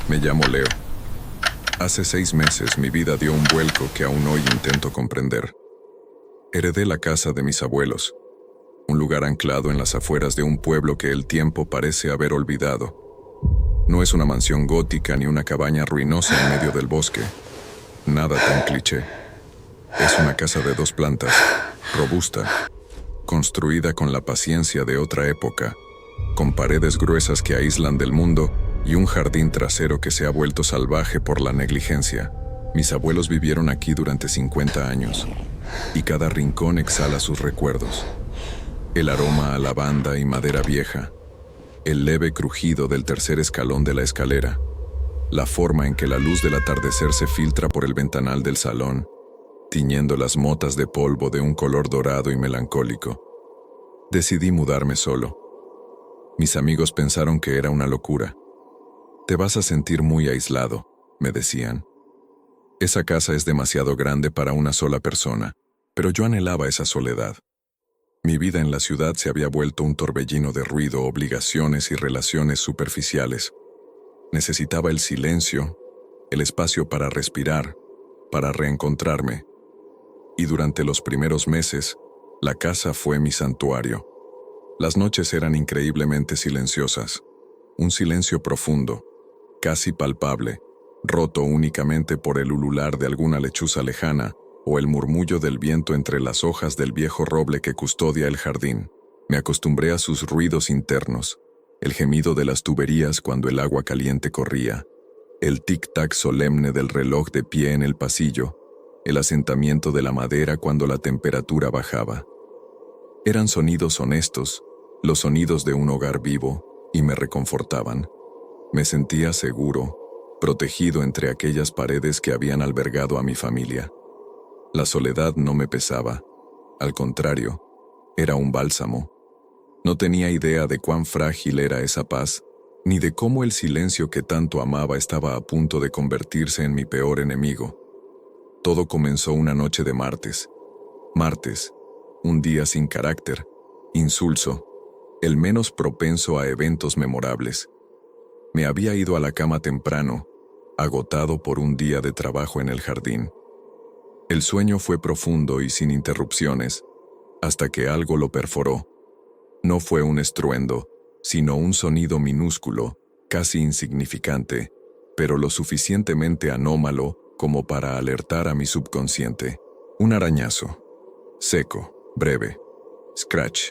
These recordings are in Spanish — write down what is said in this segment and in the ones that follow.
Me llamo Leo. Hace 6 meses mi vida dio un vuelco que aún hoy intento comprender. Heredé la casa de mis abuelos, un lugar anclado en las afueras de un pueblo que el tiempo parece haber olvidado. No es una mansión gótica ni una cabaña ruinosa en medio del bosque. Nada tan cliché. Es una casa de 2 plantas, robusta, construida con la paciencia de otra época, con paredes gruesas que aíslan del mundo y un jardín trasero que se ha vuelto salvaje por la negligencia. Mis abuelos vivieron aquí durante 50 años, y cada rincón exhala sus recuerdos. El aroma a lavanda y madera vieja, el leve crujido del tercer escalón de la escalera, la forma en que la luz del atardecer se filtra por el ventanal del salón, tiñendo las motas de polvo de un color dorado y melancólico. Decidí mudarme solo. Mis amigos pensaron que era una locura. Te vas a sentir muy aislado, me decían. Esa casa es demasiado grande para una sola persona, pero yo anhelaba esa soledad. Mi vida en la ciudad se había vuelto un torbellino de ruido, obligaciones y relaciones superficiales. Necesitaba el silencio, el espacio para respirar, para reencontrarme. Y durante los primeros meses, la casa fue mi santuario. Las noches eran increíblemente silenciosas, un silencio profundo, casi palpable, roto únicamente por el ulular de alguna lechuza lejana o el murmullo del viento entre las hojas del viejo roble que custodia el jardín. Me acostumbré a sus ruidos internos, el gemido de las tuberías cuando el agua caliente corría, el tic-tac solemne del reloj de pie en el pasillo, el asentamiento de la madera cuando la temperatura bajaba. Eran sonidos honestos, los sonidos de un hogar vivo, y me reconfortaban. Me sentía seguro, protegido entre aquellas paredes que habían albergado a mi familia. La soledad no me pesaba, al contrario, era un bálsamo. No tenía idea de cuán frágil era esa paz, ni de cómo el silencio que tanto amaba estaba a punto de convertirse en mi peor enemigo. Todo comenzó una noche de martes. Martes, un día sin carácter, insulso, el menos propenso a eventos memorables. Me había ido a la cama temprano, agotado por un día de trabajo en el jardín. El sueño fue profundo y sin interrupciones, hasta que algo lo perforó. No fue un estruendo, sino un sonido minúsculo, casi insignificante, pero lo suficientemente anómalo como para alertar a mi subconsciente. Un arañazo. Seco, breve. Scratch.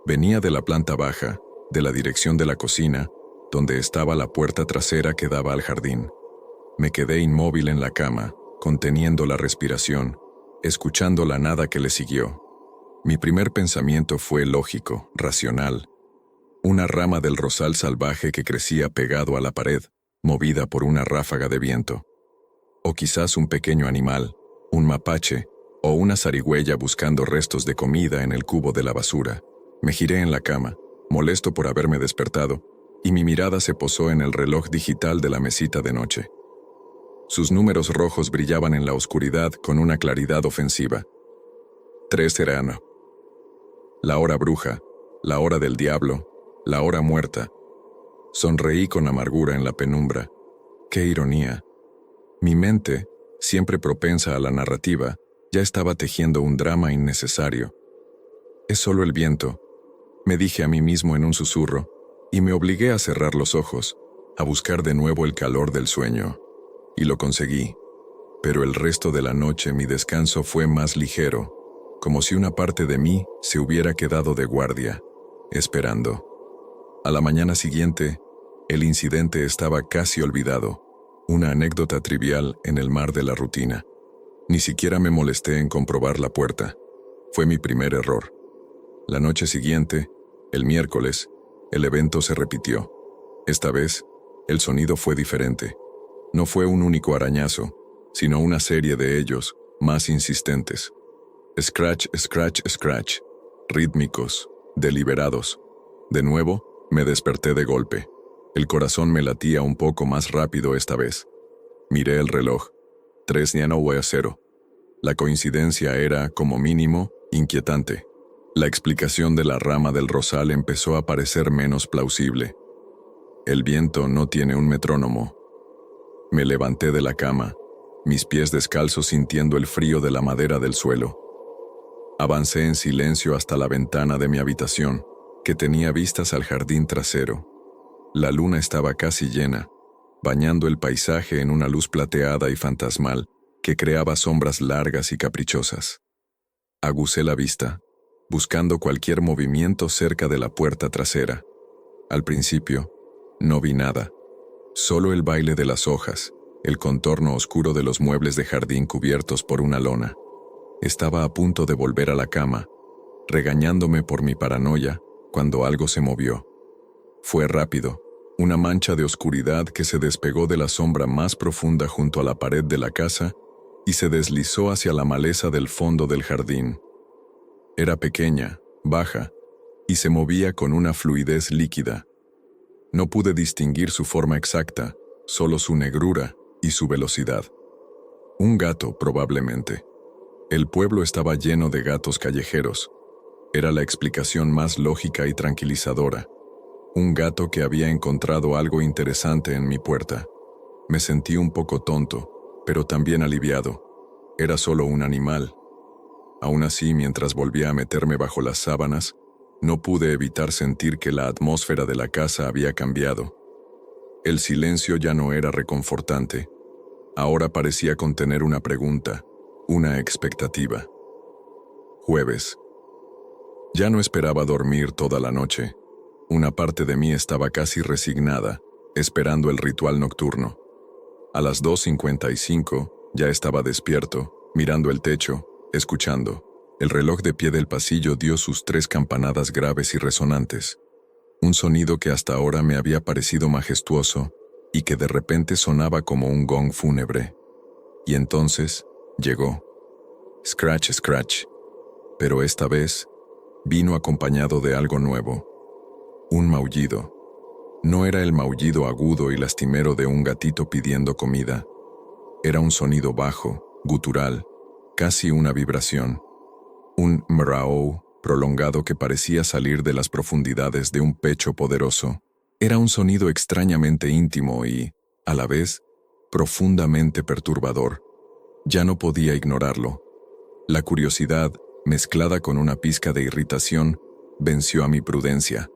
Venía de la planta baja, de la dirección de la cocina, donde estaba la puerta trasera que daba al jardín. Me quedé inmóvil en la cama, conteniendo la respiración, escuchando la nada que le siguió. Mi primer pensamiento fue lógico, racional. Una rama del rosal salvaje que crecía pegado a la pared, movida por una ráfaga de viento. O quizás un pequeño animal, un mapache, o una zarigüeya buscando restos de comida en el cubo de la basura. Me giré en la cama, molesto por haberme despertado, y mi mirada se posó en el reloj digital de la mesita de noche. Sus números rojos brillaban en la oscuridad con una claridad ofensiva. 3 era la hora bruja, la hora del diablo, la hora muerta. Sonreí con amargura en la penumbra. ¡Qué ironía! Mi mente, siempre propensa a la narrativa, ya estaba tejiendo un drama innecesario. Es solo el viento, me dije a mí mismo en un susurro, y me obligué a cerrar los ojos, a buscar de nuevo el calor del sueño. Y lo conseguí, pero el resto de la noche mi descanso fue más ligero, como si una parte de mí se hubiera quedado de guardia, esperando. A la mañana siguiente, el incidente estaba casi olvidado, una anécdota trivial en el mar de la rutina. Ni siquiera me molesté en comprobar la puerta. Fue mi primer error. La noche siguiente, el miércoles, el evento se repitió. Esta vez, el sonido fue diferente. No fue un único arañazo, sino una serie de ellos, más insistentes. Scratch, scratch, scratch. Rítmicos, deliberados. De nuevo, me desperté de golpe. El corazón me latía un poco más rápido esta vez. Miré el reloj. 3:00. La coincidencia era, como mínimo, inquietante. La explicación de la rama del rosal empezó a parecer menos plausible. El viento no tiene un metrónomo. Me levanté de la cama, mis pies descalzos sintiendo el frío de la madera del suelo. Avancé en silencio hasta la ventana de mi habitación, que tenía vistas al jardín trasero. La luna estaba casi llena, bañando el paisaje en una luz plateada y fantasmal que creaba sombras largas y caprichosas. Aguzé la vista, buscando cualquier movimiento cerca de la puerta trasera. Al principio, no vi nada, solo el baile de las hojas, el contorno oscuro de los muebles de jardín cubiertos por una lona. Estaba a punto de volver a la cama, regañándome por mi paranoia, cuando algo se movió. Fue rápido, una mancha de oscuridad que se despegó de la sombra más profunda junto a la pared de la casa y se deslizó hacia la maleza del fondo del jardín. Era pequeña, baja, y se movía con una fluidez líquida. No pude distinguir su forma exacta, solo su negrura y su velocidad. Un gato, probablemente. El pueblo estaba lleno de gatos callejeros. Era la explicación más lógica y tranquilizadora. Un gato que había encontrado algo interesante en mi puerta. Me sentí un poco tonto, pero también aliviado. Era solo un animal. Aún así, mientras volvía a meterme bajo las sábanas, no pude evitar sentir que la atmósfera de la casa había cambiado. El silencio ya no era reconfortante. Ahora parecía contener una pregunta, una expectativa. Jueves. Ya no esperaba dormir toda la noche. Una parte de mí estaba casi resignada, esperando el ritual nocturno. A las 2:55 ya estaba despierto, mirando el techo, escuchando. El reloj de pie del pasillo dio sus 3 campanadas graves y resonantes. Un sonido que hasta ahora me había parecido majestuoso y que de repente sonaba como un gong fúnebre. Y entonces llegó. Scratch, scratch. Pero esta vez vino acompañado de algo nuevo. Un maullido. No era el maullido agudo y lastimero de un gatito pidiendo comida. Era un sonido bajo, gutural, casi una vibración. Un mraou prolongado que parecía salir de las profundidades de un pecho poderoso. Era un sonido extrañamente íntimo y, a la vez, profundamente perturbador. Ya no podía ignorarlo. La curiosidad, mezclada con una pizca de irritación, venció a mi prudencia.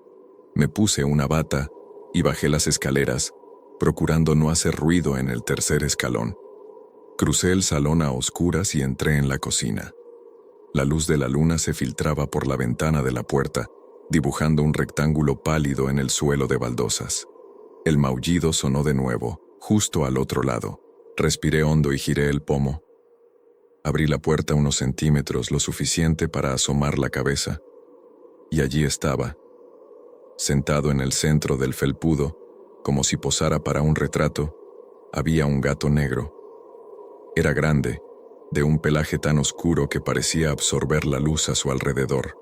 Me puse una bata y bajé las escaleras, procurando no hacer ruido en el tercer escalón. Crucé el salón a oscuras y entré en la cocina. La luz de la luna se filtraba por la ventana de la puerta, dibujando un rectángulo pálido en el suelo de baldosas. El maullido sonó de nuevo, justo al otro lado. Respiré hondo y giré el pomo. Abrí la puerta unos centímetros, lo suficiente para asomar la cabeza. Y allí estaba, sentado en el centro del felpudo, como si posara para un retrato, había un gato negro. Era grande, de un pelaje tan oscuro que parecía absorber la luz a su alrededor.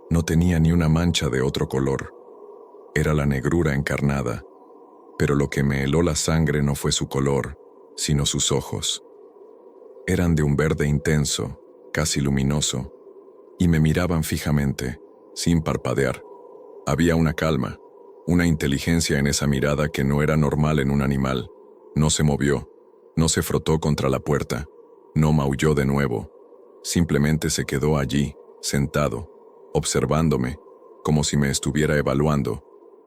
No tenía ni una mancha de otro color. Era la negrura encarnada, pero lo que me heló la sangre no fue su color, sino sus ojos. Eran de un verde intenso, casi luminoso, y me miraban fijamente, sin parpadear. Había una calma, una inteligencia en esa mirada que no era normal en un animal. No se movió, no se frotó contra la puerta, no maulló de nuevo. Simplemente se quedó allí, sentado, observándome, como si me estuviera evaluando,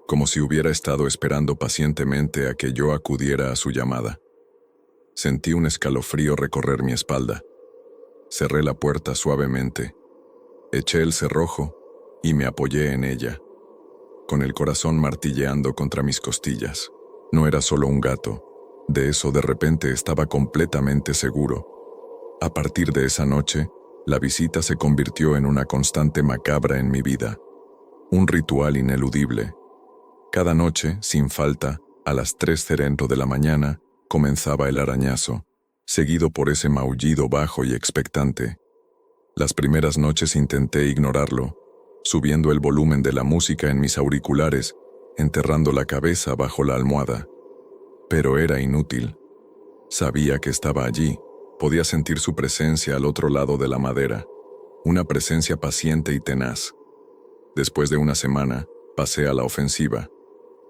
como si hubiera estado esperando pacientemente a que yo acudiera a su llamada. Sentí un escalofrío recorrer mi espalda. Cerré la puerta suavemente, eché el cerrojo y me apoyé en ella, con el corazón martilleando contra mis costillas. No era solo un gato, de eso de repente estaba completamente seguro. A partir de esa noche, la visita se convirtió en una constante macabra en mi vida. Un ritual ineludible. Cada noche, sin falta, a las 3:00 de la mañana, comenzaba el arañazo, seguido por ese maullido bajo y expectante. Las primeras noches intenté ignorarlo, subiendo el volumen de la música en mis auriculares, enterrando la cabeza bajo la almohada. Pero era inútil. Sabía que estaba allí. Podía sentir su presencia al otro lado de la madera, una presencia paciente y tenaz. Después de una semana, pasé a la ofensiva.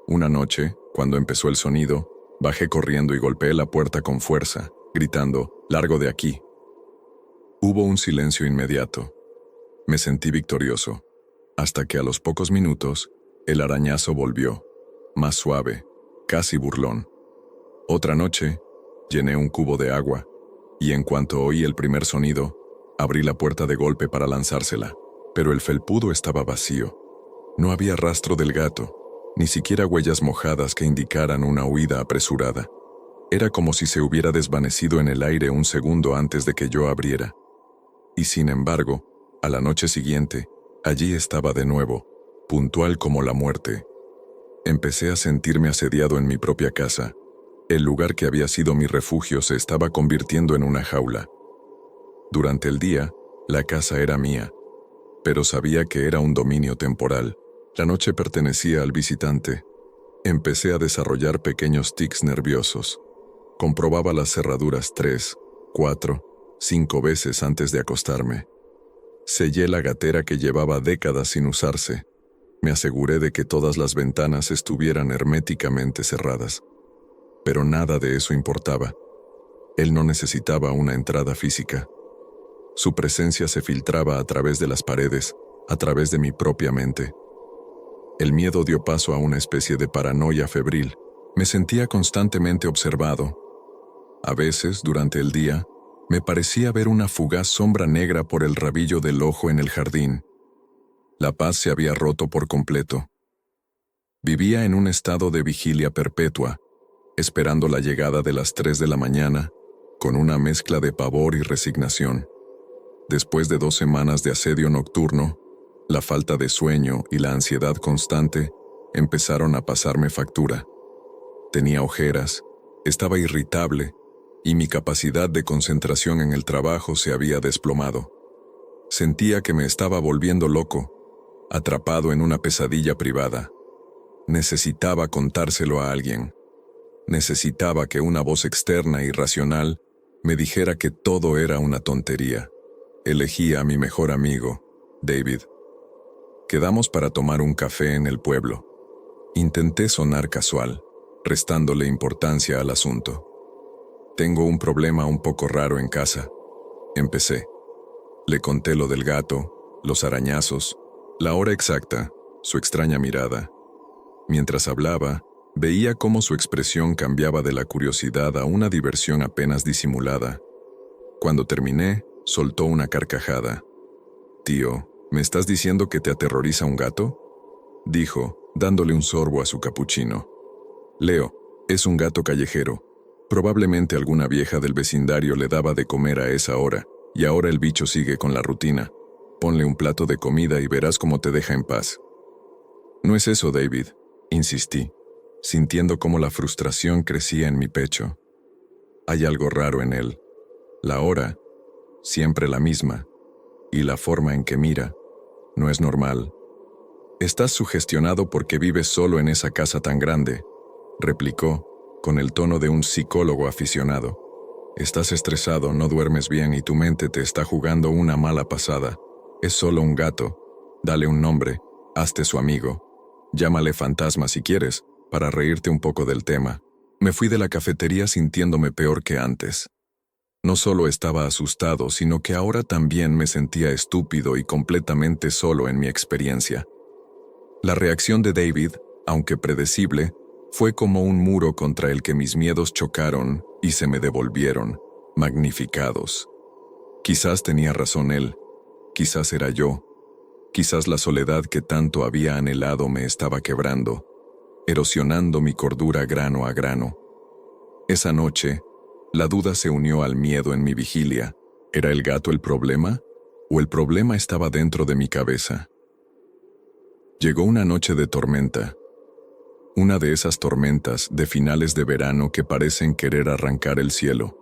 Una noche, Cuando empezó el sonido, bajé corriendo y golpeé la puerta con fuerza, gritando, «¡Largo de aquí!». Hubo un silencio inmediato. Me sentí victorioso, hasta que a los pocos minutos, el arañazo volvió, más suave, casi burlón. Otra noche, llené un cubo de agua, y en cuanto oí el primer sonido, abrí la puerta de golpe para lanzársela, pero el felpudo estaba vacío. No había rastro del gato, ni siquiera huellas mojadas que indicaran una huida apresurada. Era como si se hubiera desvanecido en el aire un segundo antes de que yo abriera. Y sin embargo, a la noche siguiente, allí estaba de nuevo, puntual como la muerte. Empecé a sentirme asediado en mi propia casa. El lugar que había sido mi refugio se estaba convirtiendo en una jaula. Durante el día, la casa era mía, pero sabía que era un dominio temporal. La noche pertenecía al visitante. Empecé a desarrollar pequeños tics nerviosos. Comprobaba las cerraduras 3, 4, 5 veces antes de acostarme. Sellé la gatera que llevaba décadas sin usarse. Me aseguré de que todas las ventanas estuvieran herméticamente cerradas. Pero nada de eso importaba. Él no necesitaba una entrada física. Su presencia se filtraba a través de las paredes, a través de mi propia mente. El miedo dio paso a una especie de paranoia febril. Me sentía constantemente observado. A veces, durante el día, me parecía ver una fugaz sombra negra por el rabillo del ojo en el jardín. La paz se había roto por completo. Vivía en un estado de vigilia perpetua, esperando la llegada de las 3 de la mañana, con una mezcla de pavor y resignación. Después de 2 semanas de asedio nocturno, la falta de sueño y la ansiedad constante empezaron a pasarme factura. Tenía ojeras, estaba irritable, y mi capacidad de concentración en el trabajo se había desplomado. Sentía que me estaba volviendo loco, atrapado en una pesadilla privada. Necesitaba contárselo a alguien. Necesitaba que una voz externa y racional me dijera que todo era una tontería. Elegí a mi mejor amigo, David. Quedamos para tomar un café en el pueblo. Intenté sonar casual, restándole importancia al asunto. Tengo un problema un poco raro en casa. Empecé. Le conté lo del gato, los arañazos, la hora exacta, su extraña mirada. Mientras hablaba, veía cómo su expresión cambiaba de la curiosidad a una diversión apenas disimulada. Cuando terminé, soltó una carcajada. «Tío, ¿me estás diciendo que te aterroriza un gato?», dijo, dándole un sorbo a su capuchino. «Leo, es un gato callejero. Probablemente alguna vieja del vecindario le daba de comer a esa hora, y ahora el bicho sigue con la rutina. Ponle un plato de comida y verás cómo te deja en paz». «No es eso, David», insistí, sintiendo cómo la frustración crecía en mi pecho. «Hay algo raro en él. La hora, siempre la misma, y la forma en que mira, no es normal». «Estás sugestionado porque vives solo en esa casa tan grande», replicó, con el tono de un psicólogo aficionado. «Estás estresado, no duermes bien y tu mente te está jugando una mala pasada. Es solo un gato. Dale un nombre, hazte su amigo. Llámale fantasma si quieres, para reírte un poco del tema». Me fui de la cafetería sintiéndome peor que antes. No solo estaba asustado, sino que ahora también me sentía estúpido y completamente solo en mi experiencia. La reacción de David, aunque predecible, fue como un muro contra el que mis miedos chocaron y se me devolvieron, magnificados. Quizás tenía razón él, quizás era yo, quizás la soledad que tanto había anhelado me estaba quebrando, erosionando mi cordura grano a grano. Esa noche, la duda se unió al miedo en mi vigilia. ¿Era el gato el problema? ¿O el problema estaba dentro de mi cabeza? Llegó una noche de tormenta. Una de esas tormentas de finales de verano que parecen querer arrancar el cielo.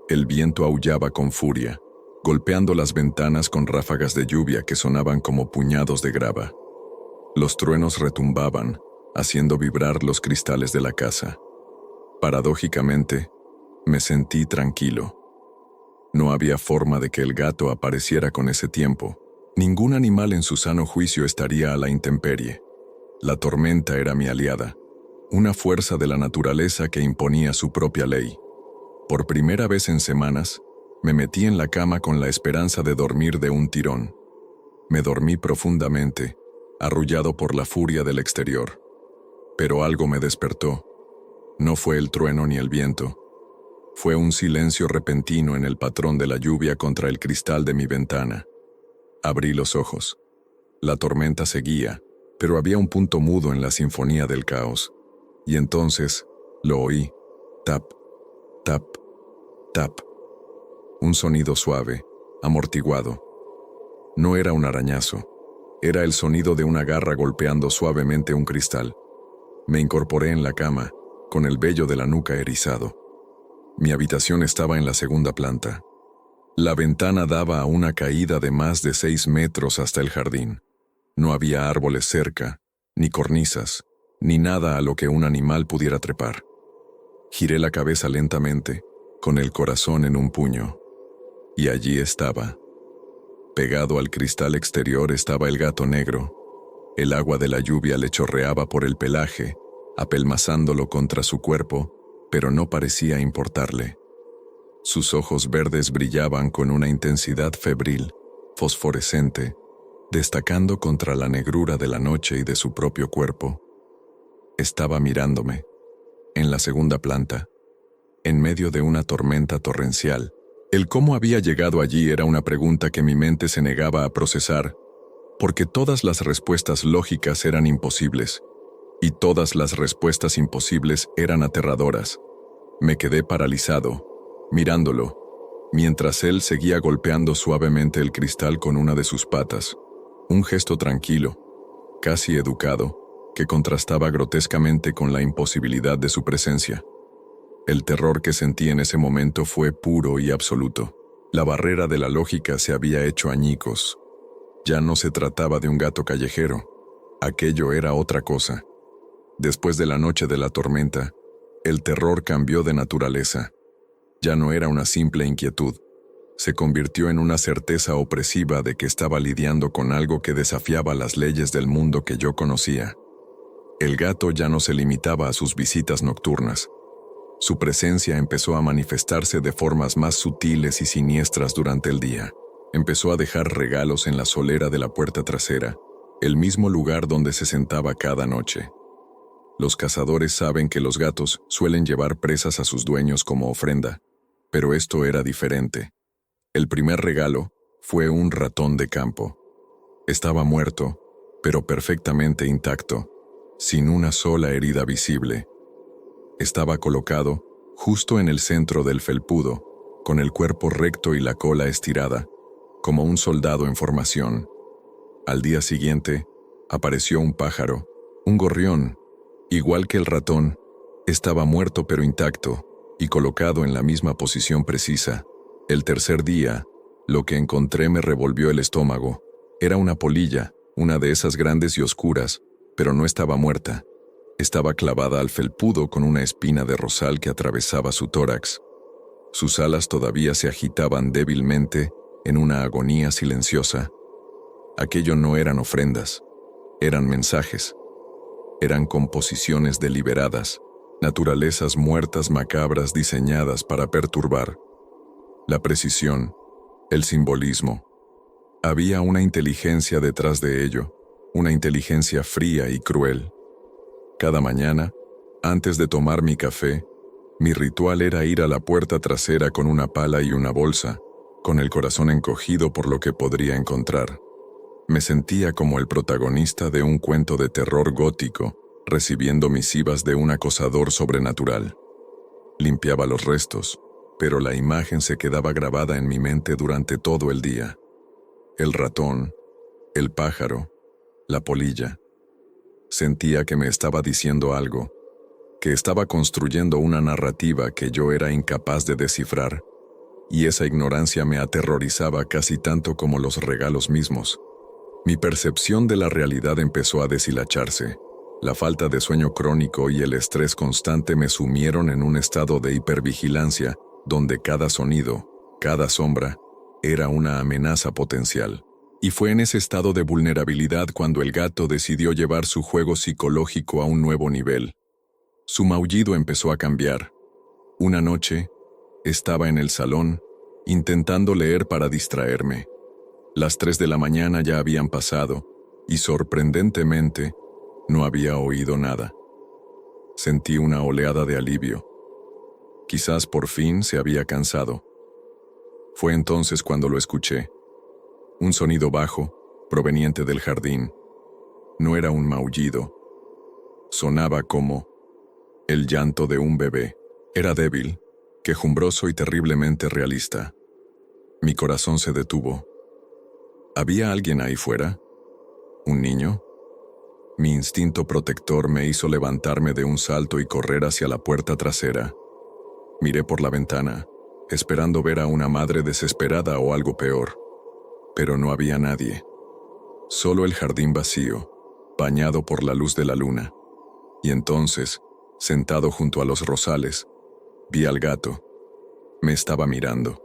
El viento aullaba con furia, golpeando las ventanas con ráfagas de lluvia que sonaban como puñados de grava. Los truenos retumbaban, haciendo vibrar los cristales de la casa. Paradójicamente, me sentí tranquilo. No había forma de que el gato apareciera con ese tiempo. Ningún animal en su sano juicio estaría a la intemperie. La tormenta era mi aliada. una fuerza de la naturaleza que imponía su propia ley. Por primera vez en semanas, me metí en la cama con la esperanza de dormir de un tirón. Me dormí profundamente, arrullado por la furia del exterior. Pero algo me despertó. No fue el trueno ni el viento. Fue un silencio repentino en el patrón de la lluvia contra el cristal de mi ventana. Abrí los ojos. La tormenta seguía, pero había un punto mudo en la sinfonía del caos. Y entonces, lo oí. Tap, tap, tap. Un sonido suave, amortiguado. No era un arañazo. Era el sonido de una garra golpeando suavemente un cristal. Me incorporé en la cama, con el vello de la nuca erizado. Mi habitación estaba en la segunda planta. La ventana daba a una caída de más de 6 metros hasta el jardín. No había árboles cerca, ni cornisas, ni nada a lo que un animal pudiera trepar. Giré la cabeza lentamente, con el corazón en un puño. Y allí estaba. Pegado al cristal exterior estaba el gato negro. El agua de la lluvia le chorreaba por el pelaje, apelmazándolo contra su cuerpo, pero no parecía importarle. Sus ojos verdes brillaban con una intensidad febril, fosforescente, destacando contra la negrura de la noche y de su propio cuerpo. Estaba mirándome, en la segunda planta, en medio de una tormenta torrencial. El cómo había llegado allí era una pregunta que mi mente se negaba a procesar, porque todas las respuestas lógicas eran imposibles, y todas las respuestas imposibles eran aterradoras. Me quedé paralizado, mirándolo, mientras él seguía golpeando suavemente el cristal con una de sus patas. Un gesto tranquilo, casi educado, que contrastaba grotescamente con la imposibilidad de su presencia. El terror que sentí en ese momento fue puro y absoluto. La barrera de la lógica se había hecho añicos. Ya no se trataba de un gato callejero. Aquello era otra cosa. Después de la noche de la tormenta, el terror cambió de naturaleza. Ya no era una simple inquietud. Se convirtió en una certeza opresiva de que estaba lidiando con algo que desafiaba las leyes del mundo que yo conocía. El gato ya no se limitaba a sus visitas nocturnas. Su presencia empezó a manifestarse de formas más sutiles y siniestras durante el día. Empezó a dejar regalos en la solera de la puerta trasera, el mismo lugar donde se sentaba cada noche. Los cazadores saben que los gatos suelen llevar presas a sus dueños como ofrenda, pero esto era diferente. El primer regalo fue un ratón de campo. Estaba muerto, pero perfectamente intacto, sin una sola herida visible. Estaba colocado justo en el centro del felpudo, con el cuerpo recto y la cola estirada, como un soldado en formación. Al día siguiente, apareció un pájaro, un gorrión. Igual que el ratón, estaba muerto pero intacto, y colocado en la misma posición precisa. El tercer día, lo que encontré me revolvió el estómago. Era una polilla, una de esas grandes y oscuras, pero no estaba muerta. Estaba clavada al felpudo con una espina de rosal que atravesaba su tórax. Sus alas todavía se agitaban débilmente en una agonía silenciosa. Aquello no eran ofrendas, eran mensajes. Eran composiciones deliberadas, naturalezas muertas macabras diseñadas para perturbar. La precisión, el simbolismo. Había una inteligencia detrás de ello, una inteligencia fría y cruel. Cada mañana, antes de tomar mi café, mi ritual era ir a la puerta trasera con una pala y una bolsa, con el corazón encogido por lo que podría encontrar. Me sentía como el protagonista de un cuento de terror gótico, recibiendo misivas de un acosador sobrenatural. Limpiaba los restos, pero la imagen se quedaba grabada en mi mente durante todo el día. El ratón, el pájaro, la polilla. Sentía que me estaba diciendo algo, que estaba construyendo una narrativa que yo era incapaz de descifrar, y esa ignorancia me aterrorizaba casi tanto como los regalos mismos. Mi percepción de la realidad empezó a deshilacharse. La falta de sueño crónico y el estrés constante me sumieron en un estado de hipervigilancia, donde cada sonido, cada sombra, era una amenaza potencial. Y fue en ese estado de vulnerabilidad cuando el gato decidió llevar su juego psicológico a un nuevo nivel. Su maullido empezó a cambiar. Una noche, estaba en el salón, intentando leer para distraerme. Las 3 de la mañana ya habían pasado, y sorprendentemente, no había oído nada. Sentí una oleada de alivio. Quizás por fin se había cansado. Fue entonces cuando lo escuché. Un sonido bajo, proveniente del jardín. No era un maullido. Sonaba como el llanto de un bebé. Era débil, quejumbroso y terriblemente realista. Mi corazón se detuvo. ¿Había alguien ahí fuera? ¿Un niño? Mi instinto protector me hizo levantarme de un salto y correr hacia la puerta trasera. Miré por la ventana, esperando ver a una madre desesperada o algo peor. Pero no había nadie. Solo el jardín vacío, bañado por la luz de la luna. Y entonces, sentado junto a los rosales, vi al gato. Me estaba mirando.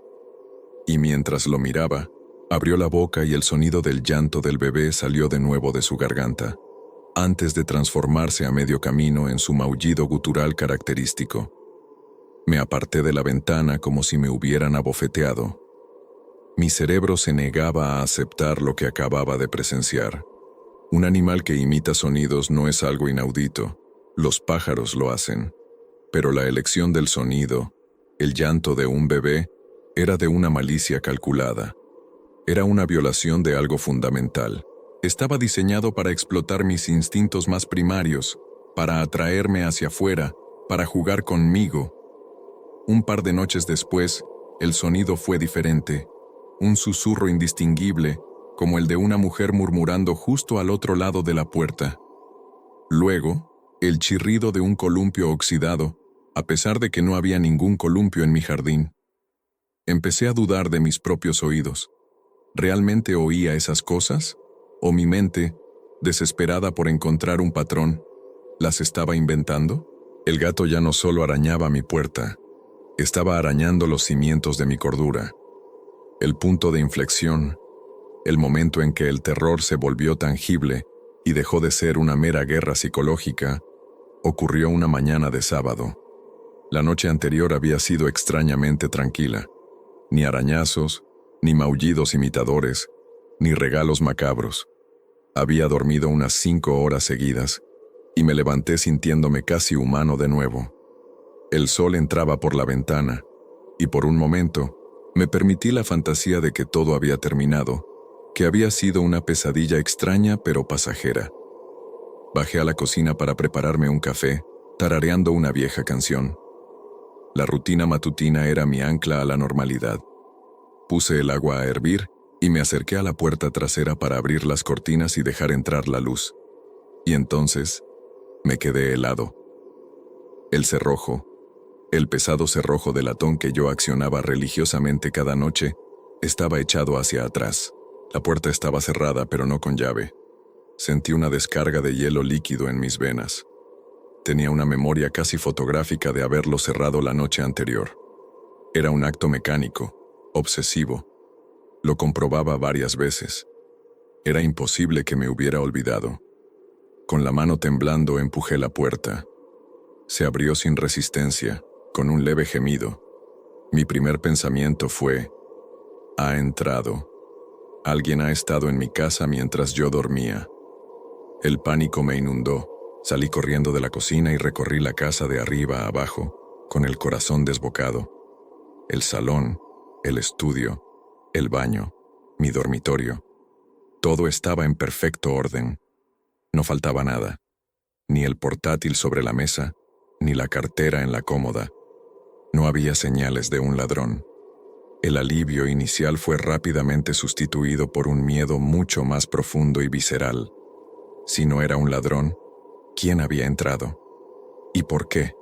Y mientras lo miraba, abrió la boca y el sonido del llanto del bebé salió de nuevo de su garganta, antes de transformarse a medio camino en su maullido gutural característico. Me aparté de la ventana como si me hubieran abofeteado. Mi cerebro se negaba a aceptar lo que acababa de presenciar. Un animal que imita sonidos no es algo inaudito. Los pájaros lo hacen. Pero la elección del sonido, el llanto de un bebé, era de una malicia calculada. Era una violación de algo fundamental. Estaba diseñado para explotar mis instintos más primarios, para atraerme hacia afuera, para jugar conmigo. Un par de noches después, el sonido fue diferente. Un susurro indistinguible, como el de una mujer murmurando justo al otro lado de la puerta. Luego, el chirrido de un columpio oxidado, a pesar de que no había ningún columpio en mi jardín. Empecé a dudar de mis propios oídos. ¿Realmente oía esas cosas? ¿O mi mente, desesperada por encontrar un patrón, las estaba inventando? El gato ya no solo arañaba mi puerta, estaba arañando los cimientos de mi cordura. El punto de inflexión, el momento en que el terror se volvió tangible y dejó de ser una mera guerra psicológica, ocurrió una mañana de sábado. La noche anterior había sido extrañamente tranquila. Ni arañazos, ni maullidos imitadores, ni regalos macabros. Había dormido unas 5 horas seguidas, y me levanté sintiéndome casi humano de nuevo. El sol entraba por la ventana, y por un momento, me permití la fantasía de que todo había terminado, que había sido una pesadilla extraña pero pasajera. Bajé a la cocina para prepararme un café, tarareando una vieja canción. La rutina matutina era mi ancla a la normalidad. Puse el agua a hervir y me acerqué a la puerta trasera para abrir las cortinas y dejar entrar la luz. Y entonces, me quedé helado. El cerrojo, el pesado cerrojo de latón que yo accionaba religiosamente cada noche, estaba echado hacia atrás. La puerta estaba cerrada, pero no con llave. Sentí una descarga de hielo líquido en mis venas. Tenía una memoria casi fotográfica de haberlo cerrado la noche anterior. Era un acto mecánico, obsesivo. Lo comprobaba varias veces. Era imposible que me hubiera olvidado. Con la mano temblando empujé la puerta. Se abrió sin resistencia, con un leve gemido. Mi primer pensamiento fue: ha entrado. Alguien ha estado en mi casa mientras yo dormía. El pánico me inundó. Salí corriendo de la cocina y recorrí la casa de arriba a abajo, con el corazón desbocado. El salón, el estudio, el baño, mi dormitorio. Todo estaba en perfecto orden. No faltaba nada. Ni el portátil sobre la mesa, ni la cartera en la cómoda. No había señales de un ladrón. El alivio inicial fue rápidamente sustituido por un miedo mucho más profundo y visceral. Si no era un ladrón, ¿quién había entrado? ¿Y por qué?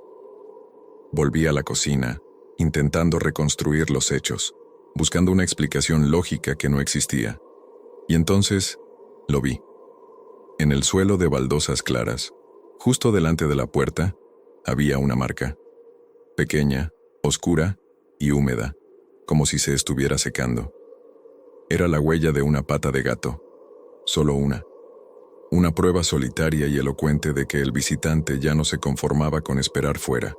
Volví a la cocina, intentando reconstruir los hechos, buscando una explicación lógica que no existía. Y entonces, lo vi. En el suelo de baldosas claras, justo delante de la puerta, había una marca. Pequeña, oscura y húmeda, como si se estuviera secando. Era la huella de una pata de gato. Solo una. Una prueba solitaria y elocuente de que el visitante ya no se conformaba con esperar fuera.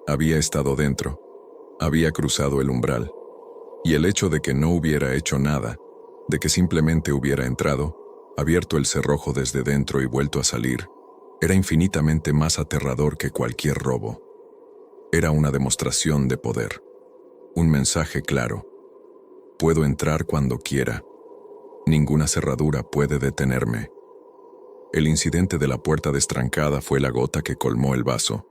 Había estado dentro, había cruzado el umbral, y el hecho de que no hubiera hecho nada, de que simplemente hubiera entrado, abierto el cerrojo desde dentro y vuelto a salir, era infinitamente más aterrador que cualquier robo. Era una demostración de poder, un mensaje claro. Puedo entrar cuando quiera. Ninguna cerradura puede detenerme. El incidente de la puerta destrancada fue la gota que colmó el vaso.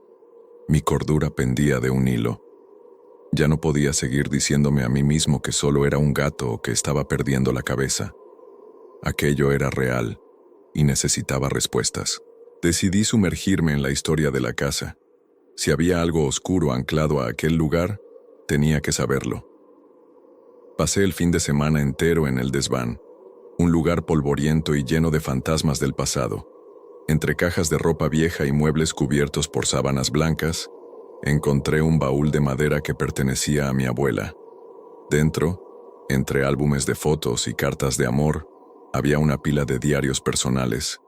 Mi cordura pendía de un hilo. Ya no podía seguir diciéndome a mí mismo que solo era un gato o que estaba perdiendo la cabeza. Aquello era real y necesitaba respuestas. Decidí sumergirme en la historia de la casa. Si había algo oscuro anclado a aquel lugar, tenía que saberlo. Pasé el fin de semana entero en el desván, un lugar polvoriento y lleno de fantasmas del pasado. Entre cajas de ropa vieja y muebles cubiertos por sábanas blancas, encontré un baúl de madera que pertenecía a mi abuela. Dentro, entre álbumes de fotos y cartas de amor, había una pila de diarios personales.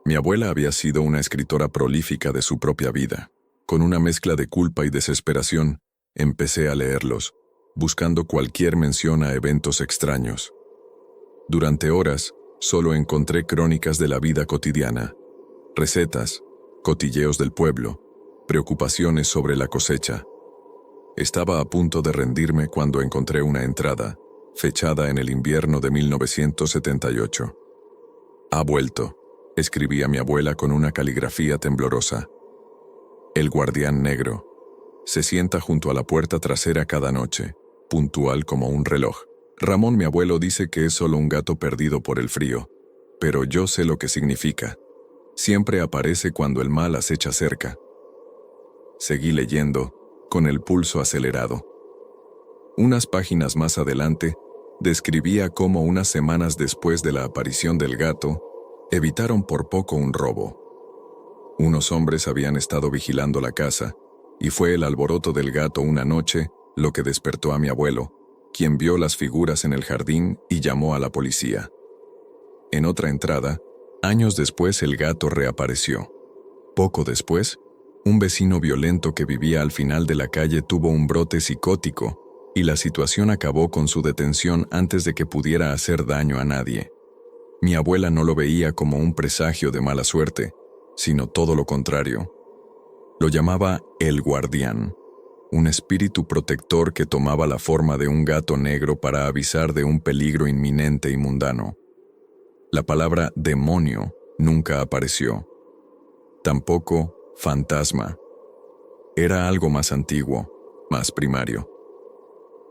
Mi abuela había sido una escritora prolífica de su propia vida. Con una mezcla de culpa y desesperación, empecé a leerlos, buscando cualquier mención a eventos extraños. Durante horas, solo encontré crónicas de la vida cotidiana, recetas, cotilleos del pueblo, preocupaciones sobre la cosecha. Estaba a punto de rendirme cuando encontré una entrada, fechada en el invierno de 1978. «Ha vuelto», escribía mi abuela con una caligrafía temblorosa. «El guardián negro. Se sienta junto a la puerta trasera cada noche, puntual como un reloj. Ramón, mi abuelo, dice que es solo un gato perdido por el frío, pero yo sé lo que significa. Siempre aparece cuando el mal acecha cerca». Seguí leyendo, con el pulso acelerado. Unas páginas más adelante, describía cómo unas semanas después de la aparición del gato, evitaron por poco un robo. Unos hombres habían estado vigilando la casa, y fue el alboroto del gato una noche lo que despertó a mi abuelo, quien vio las figuras en el jardín y llamó a la policía. En otra entrada, años después el gato reapareció. Poco después, un vecino violento que vivía al final de la calle tuvo un brote psicótico, y la situación acabó con su detención antes de que pudiera hacer daño a nadie. Mi abuela no lo veía como un presagio de mala suerte, sino todo lo contrario. Lo llamaba el guardián, un espíritu protector que tomaba la forma de un gato negro para avisar de un peligro inminente y mundano. La palabra demonio nunca apareció. Tampoco fantasma. Era algo más antiguo, más primario.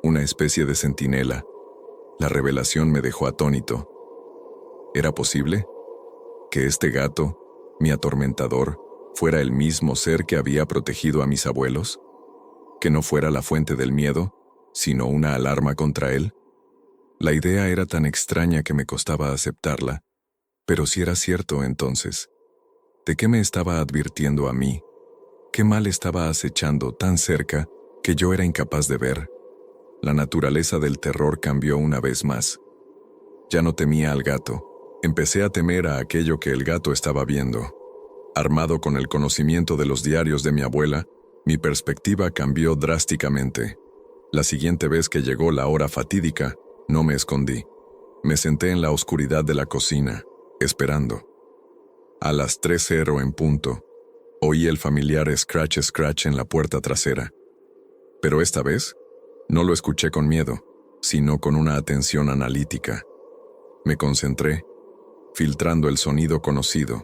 Una especie de centinela. La revelación me dejó atónito. ¿Era posible? ¿Que este gato, mi atormentador, fuera el mismo ser que había protegido a mis abuelos? ¿Que no fuera la fuente del miedo, sino una alarma contra él? La idea era tan extraña que me costaba aceptarla, pero si era cierto entonces, ¿de qué me estaba advirtiendo a mí? ¿Qué mal estaba acechando tan cerca que yo era incapaz de ver? La naturaleza del terror cambió una vez más. Ya no temía al gato. Empecé a temer a aquello que el gato estaba viendo. Armado con el conocimiento de los diarios de mi abuela, mi perspectiva cambió drásticamente. La siguiente vez que llegó la hora fatídica, no me escondí. Me senté en la oscuridad de la cocina, esperando. A las 3:00 en punto, oí el familiar scratch scratch en la puerta trasera. Pero esta vez, no lo escuché con miedo, sino con una atención analítica. Me concentré, filtrando el sonido conocido,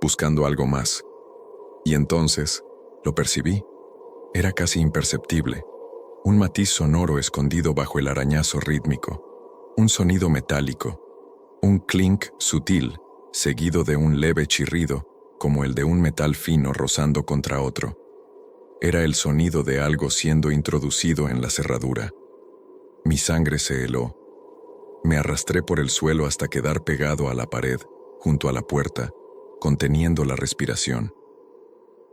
buscando algo más. Y entonces, lo percibí. Era casi imperceptible. Un matiz sonoro escondido bajo el arañazo rítmico. Un sonido metálico. Un clink sutil, seguido de un leve chirrido, como el de un metal fino rozando contra otro. Era el sonido de algo siendo introducido en la cerradura. Mi sangre se heló. Me arrastré por el suelo hasta quedar pegado a la pared, junto a la puerta, conteniendo la respiración.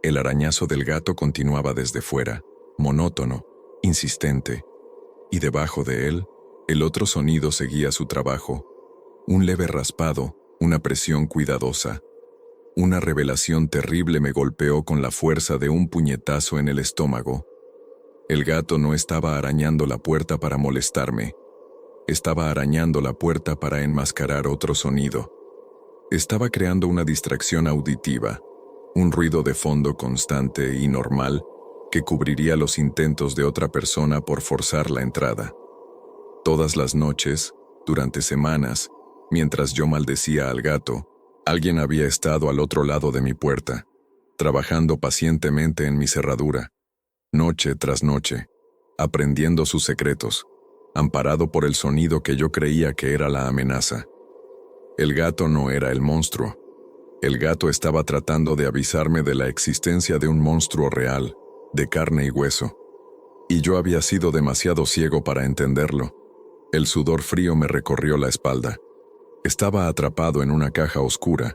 El arañazo del gato continuaba desde fuera, monótono, insistente, y debajo de él, el otro sonido seguía su trabajo, un leve raspado, una presión cuidadosa. Una revelación terrible me golpeó con la fuerza de un puñetazo en el estómago. El gato no estaba arañando la puerta para molestarme. Estaba arañando la puerta para enmascarar otro sonido. Estaba creando una distracción auditiva, un ruido de fondo constante y normal que cubriría los intentos de otra persona por forzar la entrada. Todas las noches, durante semanas, mientras yo maldecía al gato, alguien había estado al otro lado de mi puerta, trabajando pacientemente en mi cerradura, noche tras noche, aprendiendo sus secretos, amparado por el sonido que yo creía que era la amenaza. El gato no era el monstruo. El gato estaba tratando de avisarme de la existencia de un monstruo real, de carne y hueso. Y yo había sido demasiado ciego para entenderlo. El sudor frío me recorrió la espalda. Estaba atrapado en una caja oscura,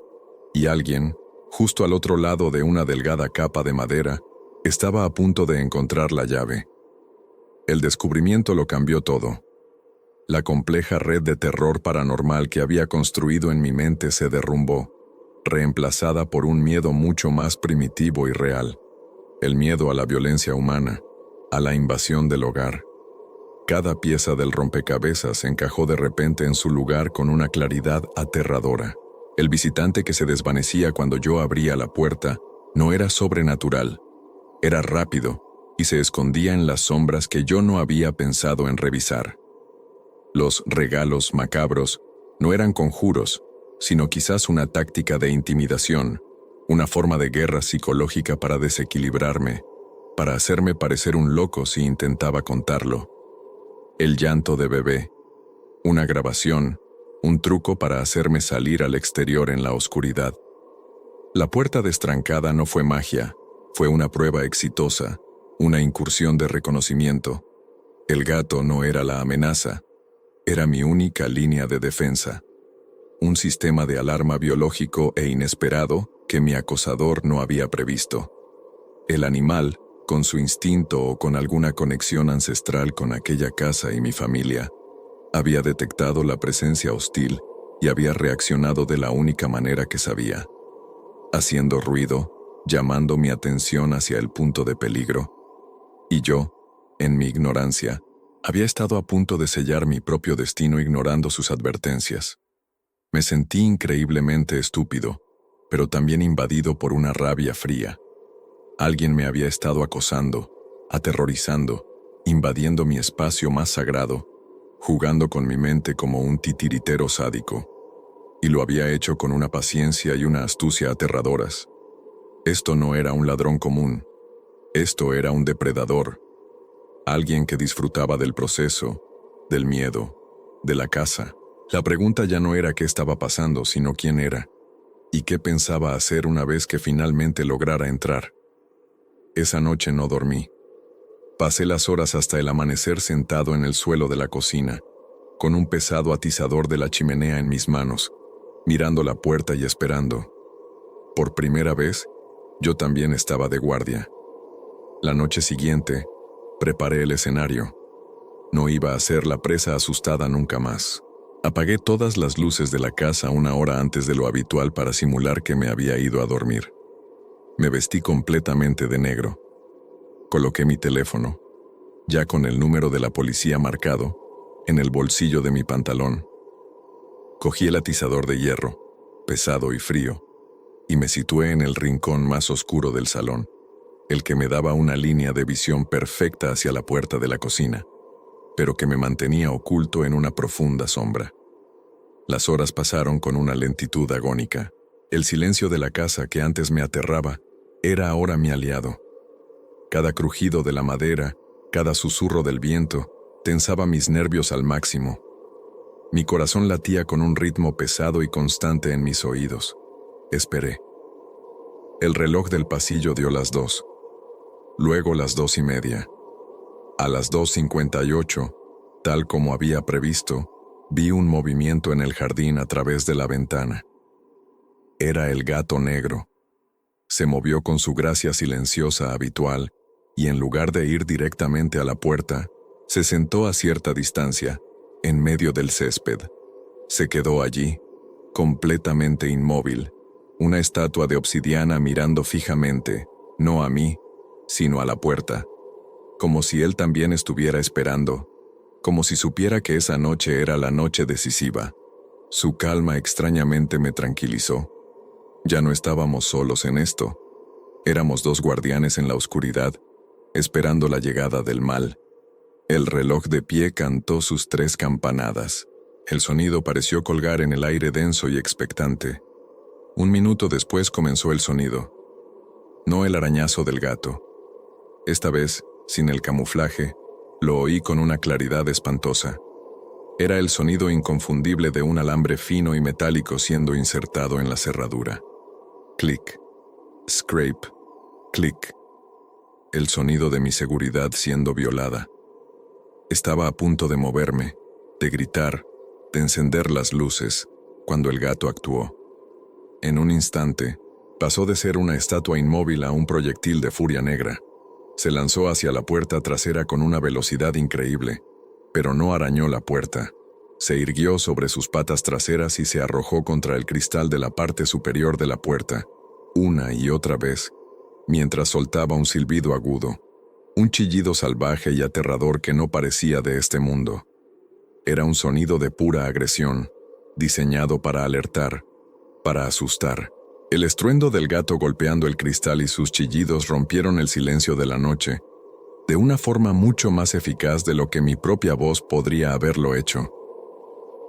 y alguien, justo al otro lado de una delgada capa de madera, estaba a punto de encontrar la llave. El descubrimiento lo cambió todo. La compleja red de terror paranormal que había construido en mi mente se derrumbó, reemplazada por un miedo mucho más primitivo y real. El miedo a la violencia humana, a la invasión del hogar. Cada pieza del rompecabezas encajó de repente en su lugar con una claridad aterradora. El visitante que se desvanecía cuando yo abría la puerta no era sobrenatural, era rápido y se escondía en las sombras que yo no había pensado en revisar. Los regalos macabros no eran conjuros, sino quizás una táctica de intimidación, una forma de guerra psicológica para desequilibrarme, para hacerme parecer un loco si intentaba contarlo. El llanto de bebé, una grabación, un truco para hacerme salir al exterior en la oscuridad. La puerta destrancada no fue magia, fue una prueba exitosa, una incursión de reconocimiento. El gato no era la amenaza, era mi única línea de defensa. Un sistema de alarma biológico e inesperado que mi acosador no había previsto. El animal, con su instinto o con alguna conexión ancestral con aquella casa y mi familia, había detectado la presencia hostil y había reaccionado de la única manera que sabía, haciendo ruido, llamando mi atención hacia el punto de peligro. Y yo, en mi ignorancia, había estado a punto de sellar mi propio destino ignorando sus advertencias. Me sentí increíblemente estúpido, pero también invadido por una rabia fría. Alguien me había estado acosando, aterrorizando, invadiendo mi espacio más sagrado, jugando con mi mente como un titiritero sádico. Y lo había hecho con una paciencia y una astucia aterradoras. Esto no era un ladrón común. Esto era un depredador. Alguien que disfrutaba del proceso, del miedo, de la caza. La pregunta ya no era qué estaba pasando, sino quién era, y qué pensaba hacer una vez que finalmente lograra entrar. Esa noche no dormí. Pasé las horas hasta el amanecer sentado en el suelo de la cocina, con un pesado atizador de la chimenea en mis manos, mirando la puerta y esperando. Por primera vez, yo también estaba de guardia. La noche siguiente, preparé el escenario. No iba a ser la presa asustada nunca más. Apagué todas las luces de la casa una hora antes de lo habitual para simular que me había ido a dormir. Me vestí completamente de negro. Coloqué mi teléfono, ya con el número de la policía marcado, en el bolsillo de mi pantalón. Cogí el atizador de hierro, pesado y frío, y me situé en el rincón más oscuro del salón, el que me daba una línea de visión perfecta hacia la puerta de la cocina, pero que me mantenía oculto en una profunda sombra. Las horas pasaron con una lentitud agónica. El silencio de la casa que antes me aterraba era ahora mi aliado. Cada crujido de la madera, cada susurro del viento, tensaba mis nervios al máximo. Mi corazón latía con un ritmo pesado y constante en mis oídos. Esperé. El reloj del pasillo dio las 2. Luego las 2:30. A las 2:58, tal como había previsto, vi un movimiento en el jardín a través de la ventana. Era el gato negro. Se movió con su gracia silenciosa habitual y en lugar de ir directamente a la puerta, se sentó a cierta distancia, en medio del césped. Se quedó allí, completamente inmóvil, una estatua de obsidiana mirando fijamente, no a mí, sino a la puerta, como si él también estuviera esperando, como si supiera que esa noche era la noche decisiva. Su calma extrañamente me tranquilizó. Ya no estábamos solos en esto. Éramos dos guardianes en la oscuridad, esperando la llegada del mal. El reloj de pie cantó sus 3 campanadas. El sonido pareció colgar en el aire denso y expectante. 1 minuto después comenzó el sonido. No el arañazo del gato. Esta vez, sin el camuflaje, lo oí con una claridad espantosa. Era el sonido inconfundible de un alambre fino y metálico siendo insertado en la cerradura. Clic, scrape, clic. El sonido de mi seguridad siendo violada. Estaba a punto de moverme, de gritar, de encender las luces, cuando el gato actuó. En un instante, pasó de ser una estatua inmóvil a un proyectil de furia negra. Se lanzó hacia la puerta trasera con una velocidad increíble, pero no arañó la puerta. Se irguió sobre sus patas traseras y se arrojó contra el cristal de la parte superior de la puerta, una y otra vez, mientras soltaba un silbido agudo, un chillido salvaje y aterrador que no parecía de este mundo. Era un sonido de pura agresión, diseñado para alertar, para asustar. El estruendo del gato golpeando el cristal y sus chillidos rompieron el silencio de la noche, de una forma mucho más eficaz de lo que mi propia voz podría haberlo hecho.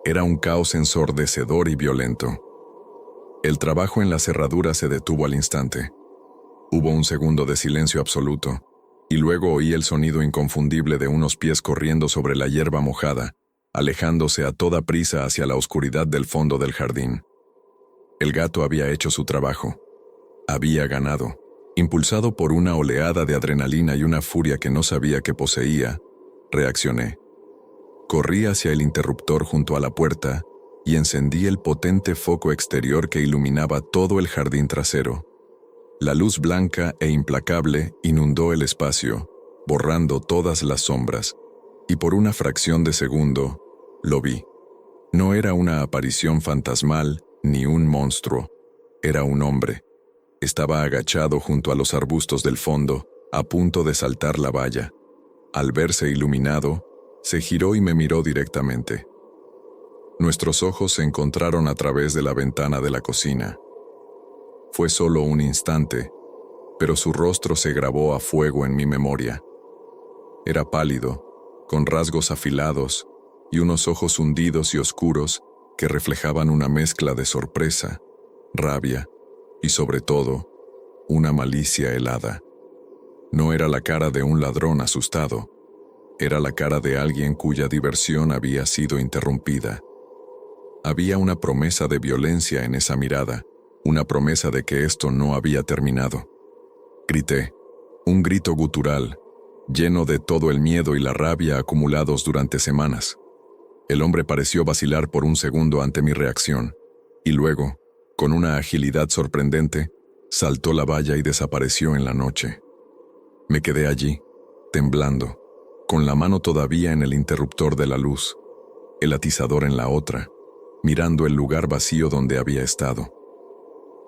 Era un caos ensordecedor y violento. El trabajo en la cerradura se detuvo al instante. Hubo un segundo de silencio absoluto, y luego oí el sonido inconfundible de unos pies corriendo sobre la hierba mojada, alejándose a toda prisa hacia la oscuridad del fondo del jardín. El gato había hecho su trabajo. Había ganado. Impulsado por una oleada de adrenalina y una furia que no sabía que poseía, reaccioné. Corrí hacia el interruptor junto a la puerta y encendí el potente foco exterior que iluminaba todo el jardín trasero. La luz blanca e implacable inundó el espacio, borrando todas las sombras, y por una fracción de segundo, lo vi. No era una aparición fantasmal ni un monstruo, era un hombre. Estaba agachado junto a los arbustos del fondo, a punto de saltar la valla. Al verse iluminado, se giró y me miró directamente. Nuestros ojos se encontraron a través de la ventana de la cocina. Fue solo un instante, pero su rostro se grabó a fuego en mi memoria. Era pálido, con rasgos afilados y unos ojos hundidos y oscuros que reflejaban una mezcla de sorpresa, rabia y, sobre todo, una malicia helada. No era la cara de un ladrón asustado, era la cara de alguien cuya diversión había sido interrumpida. Había una promesa de violencia en esa mirada, una promesa de que esto no había terminado. Grité, un grito gutural, lleno de todo el miedo y la rabia acumulados durante semanas. El hombre pareció vacilar por un segundo ante mi reacción, y luego, con una agilidad sorprendente, saltó la valla y desapareció en la noche. Me quedé allí, temblando, con la mano todavía en el interruptor de la luz, el atizador en la otra, mirando el lugar vacío donde había estado.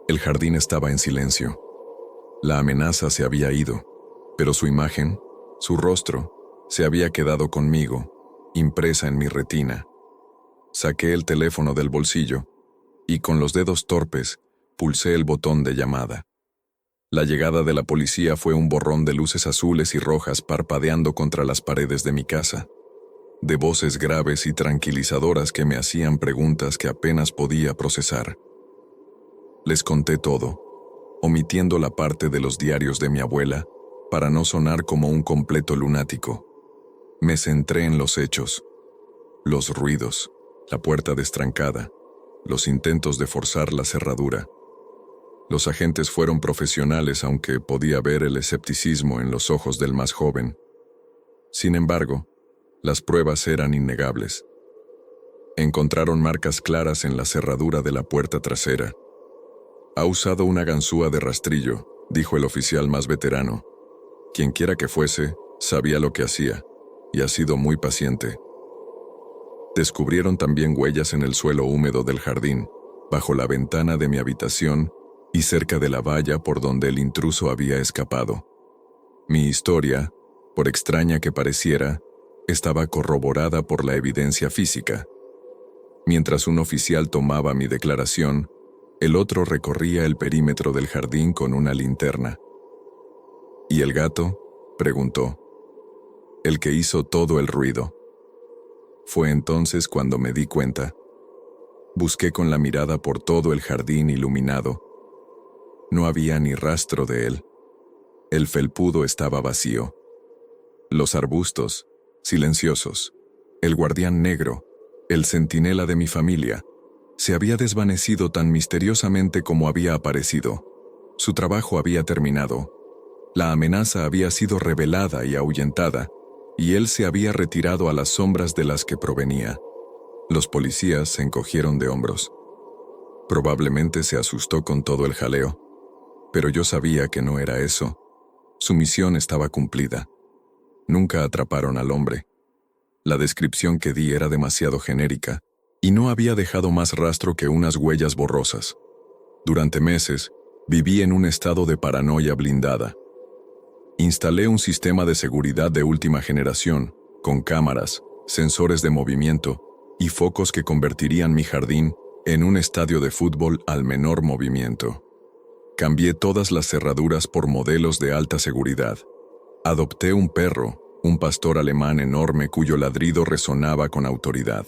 El jardín estaba en silencio. La amenaza se había ido, pero su imagen, su rostro, se había quedado conmigo, impresa en mi retina. Saqué el teléfono del bolsillo y con los dedos torpes pulsé el botón de llamada. La llegada de la policía fue un borrón de luces azules y rojas parpadeando contra las paredes de mi casa, de voces graves y tranquilizadoras que me hacían preguntas que apenas podía procesar. Les conté todo, omitiendo la parte de los diarios de mi abuela, para no sonar como un completo lunático. Me centré en los hechos, los ruidos, la puerta destrancada, los intentos de forzar la cerradura. Los agentes fueron profesionales, aunque podía ver el escepticismo en los ojos del más joven. Sin embargo, las pruebas eran innegables. Encontraron marcas claras en la cerradura de la puerta trasera. «Ha usado una ganzúa de rastrillo», dijo el oficial más veterano. Quienquiera que fuese, sabía lo que hacía, y ha sido muy paciente. Descubrieron también huellas en el suelo húmedo del jardín, bajo la ventana de mi habitación y cerca de la valla por donde el intruso había escapado. Mi historia, por extraña que pareciera, estaba corroborada por la evidencia física. Mientras un oficial tomaba mi declaración, el otro recorría el perímetro del jardín con una linterna. ¿Y el gato?, preguntó. El que hizo todo el ruido. Fue entonces cuando me di cuenta. Busqué con la mirada por todo el jardín iluminado. No había ni rastro de él. El felpudo estaba vacío. Los arbustos, silenciosos. El guardián negro, el centinela de mi familia, se había desvanecido tan misteriosamente como había aparecido. Su trabajo había terminado. La amenaza había sido revelada y ahuyentada, y él se había retirado a las sombras de las que provenía. Los policías se encogieron de hombros. Probablemente se asustó con todo el jaleo, pero yo sabía que no era eso. Su misión estaba cumplida. Nunca atraparon al hombre. La descripción que di era demasiado genérica, y no había dejado más rastro que unas huellas borrosas. Durante meses, viví en un estado de paranoia blindada. Instalé un sistema de seguridad de última generación, con cámaras, sensores de movimiento y focos que convertirían mi jardín en un estadio de fútbol al menor movimiento. Cambié todas las cerraduras por modelos de alta seguridad. Adopté un perro, un pastor alemán enorme cuyo ladrido resonaba con autoridad.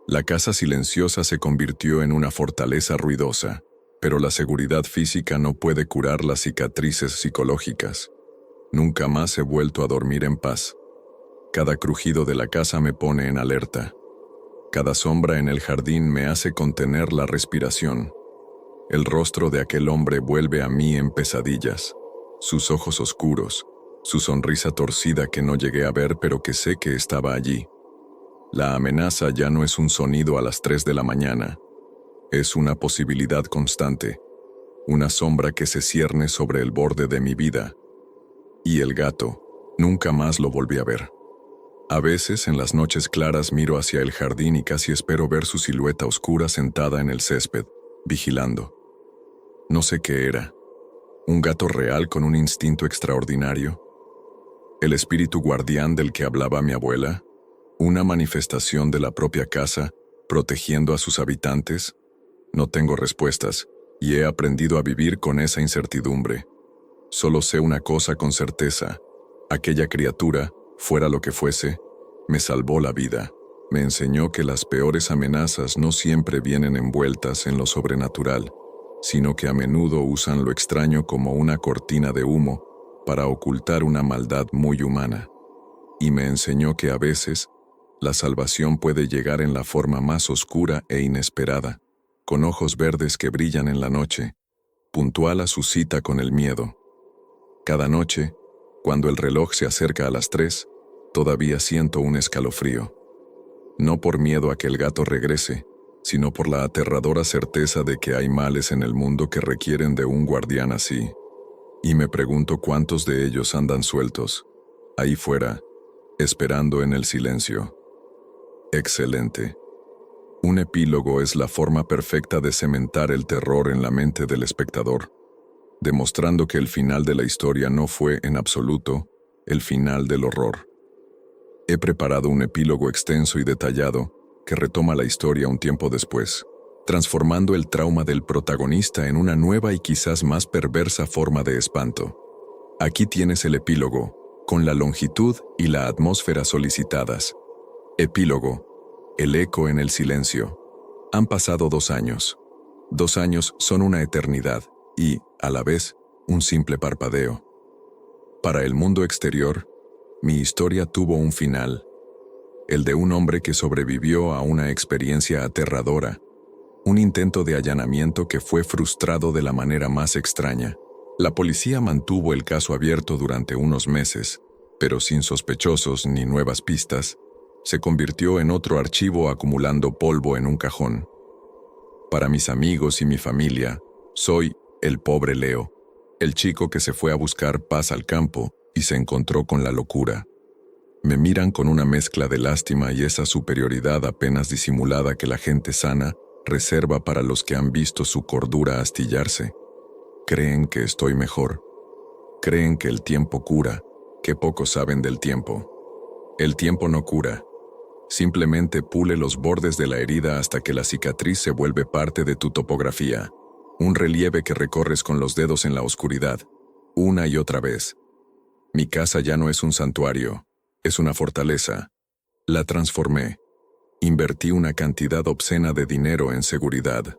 La casa silenciosa se convirtió en una fortaleza ruidosa, pero la seguridad física no puede curar las cicatrices psicológicas. Nunca más he vuelto a dormir en paz. Cada crujido de la casa me pone en alerta. Cada sombra en el jardín me hace contener la respiración. El rostro de aquel hombre vuelve a mí en pesadillas. Sus ojos oscuros, su sonrisa torcida que no llegué a ver pero que sé que estaba allí. La amenaza ya no es un sonido a las 3 de la mañana. Es una posibilidad constante. Una sombra que se cierne sobre el borde de mi vida. Y el gato, nunca más lo volví a ver. A veces, en las noches claras, miro hacia el jardín y casi espero ver su silueta oscura sentada en el césped, vigilando. No sé qué era. ¿Un gato real con un instinto extraordinario? ¿El espíritu guardián del que hablaba mi abuela? ¿Una manifestación de la propia casa, protegiendo a sus habitantes? No tengo respuestas, y he aprendido a vivir con esa incertidumbre. Solo sé una cosa con certeza. Aquella criatura, fuera lo que fuese, me salvó la vida. Me enseñó que las peores amenazas no siempre vienen envueltas en lo sobrenatural, sino que a menudo usan lo extraño como una cortina de humo para ocultar una maldad muy humana. Y me enseñó que a veces, la salvación puede llegar en la forma más oscura e inesperada, con ojos verdes que brillan en la noche, puntual a su cita con el miedo. Cada noche, cuando el reloj se acerca a las 3, todavía siento un escalofrío. No por miedo a que el gato regrese, sino por la aterradora certeza de que hay males en el mundo que requieren de un guardián así. Y me pregunto cuántos de ellos andan sueltos, ahí fuera, esperando en el silencio. Excelente. Un epílogo es la forma perfecta de cementar el terror en la mente del espectador, demostrando que el final de la historia no fue, en absoluto, el final del horror. He preparado un epílogo extenso y detallado que retoma la historia un tiempo después, transformando el trauma del protagonista en una nueva y quizás más perversa forma de espanto. Aquí tienes el epílogo, con la longitud y la atmósfera solicitadas. Epílogo. El eco en el silencio. Han pasado 2 años. 2 años son una eternidad y, a la vez, un simple parpadeo. Para el mundo exterior, mi historia tuvo un final. El de un hombre que sobrevivió a una experiencia aterradora, un intento de allanamiento que fue frustrado de la manera más extraña. La policía mantuvo el caso abierto durante unos meses, pero sin sospechosos ni nuevas pistas, se convirtió en otro archivo acumulando polvo en un cajón. Para mis amigos y mi familia, soy el pobre Leo, el chico que se fue a buscar paz al campo y se encontró con la locura. Me miran con una mezcla de lástima y esa superioridad apenas disimulada que la gente sana reserva para los que han visto su cordura astillarse. Creen que estoy mejor. Creen que el tiempo cura, que pocos saben del tiempo. El tiempo no cura. Simplemente pule los bordes de la herida hasta que la cicatriz se vuelve parte de tu topografía, un relieve que recorres con los dedos en la oscuridad, una y otra vez. Mi casa ya no es un santuario, es una fortaleza. La transformé. Invertí una cantidad obscena de dinero en seguridad.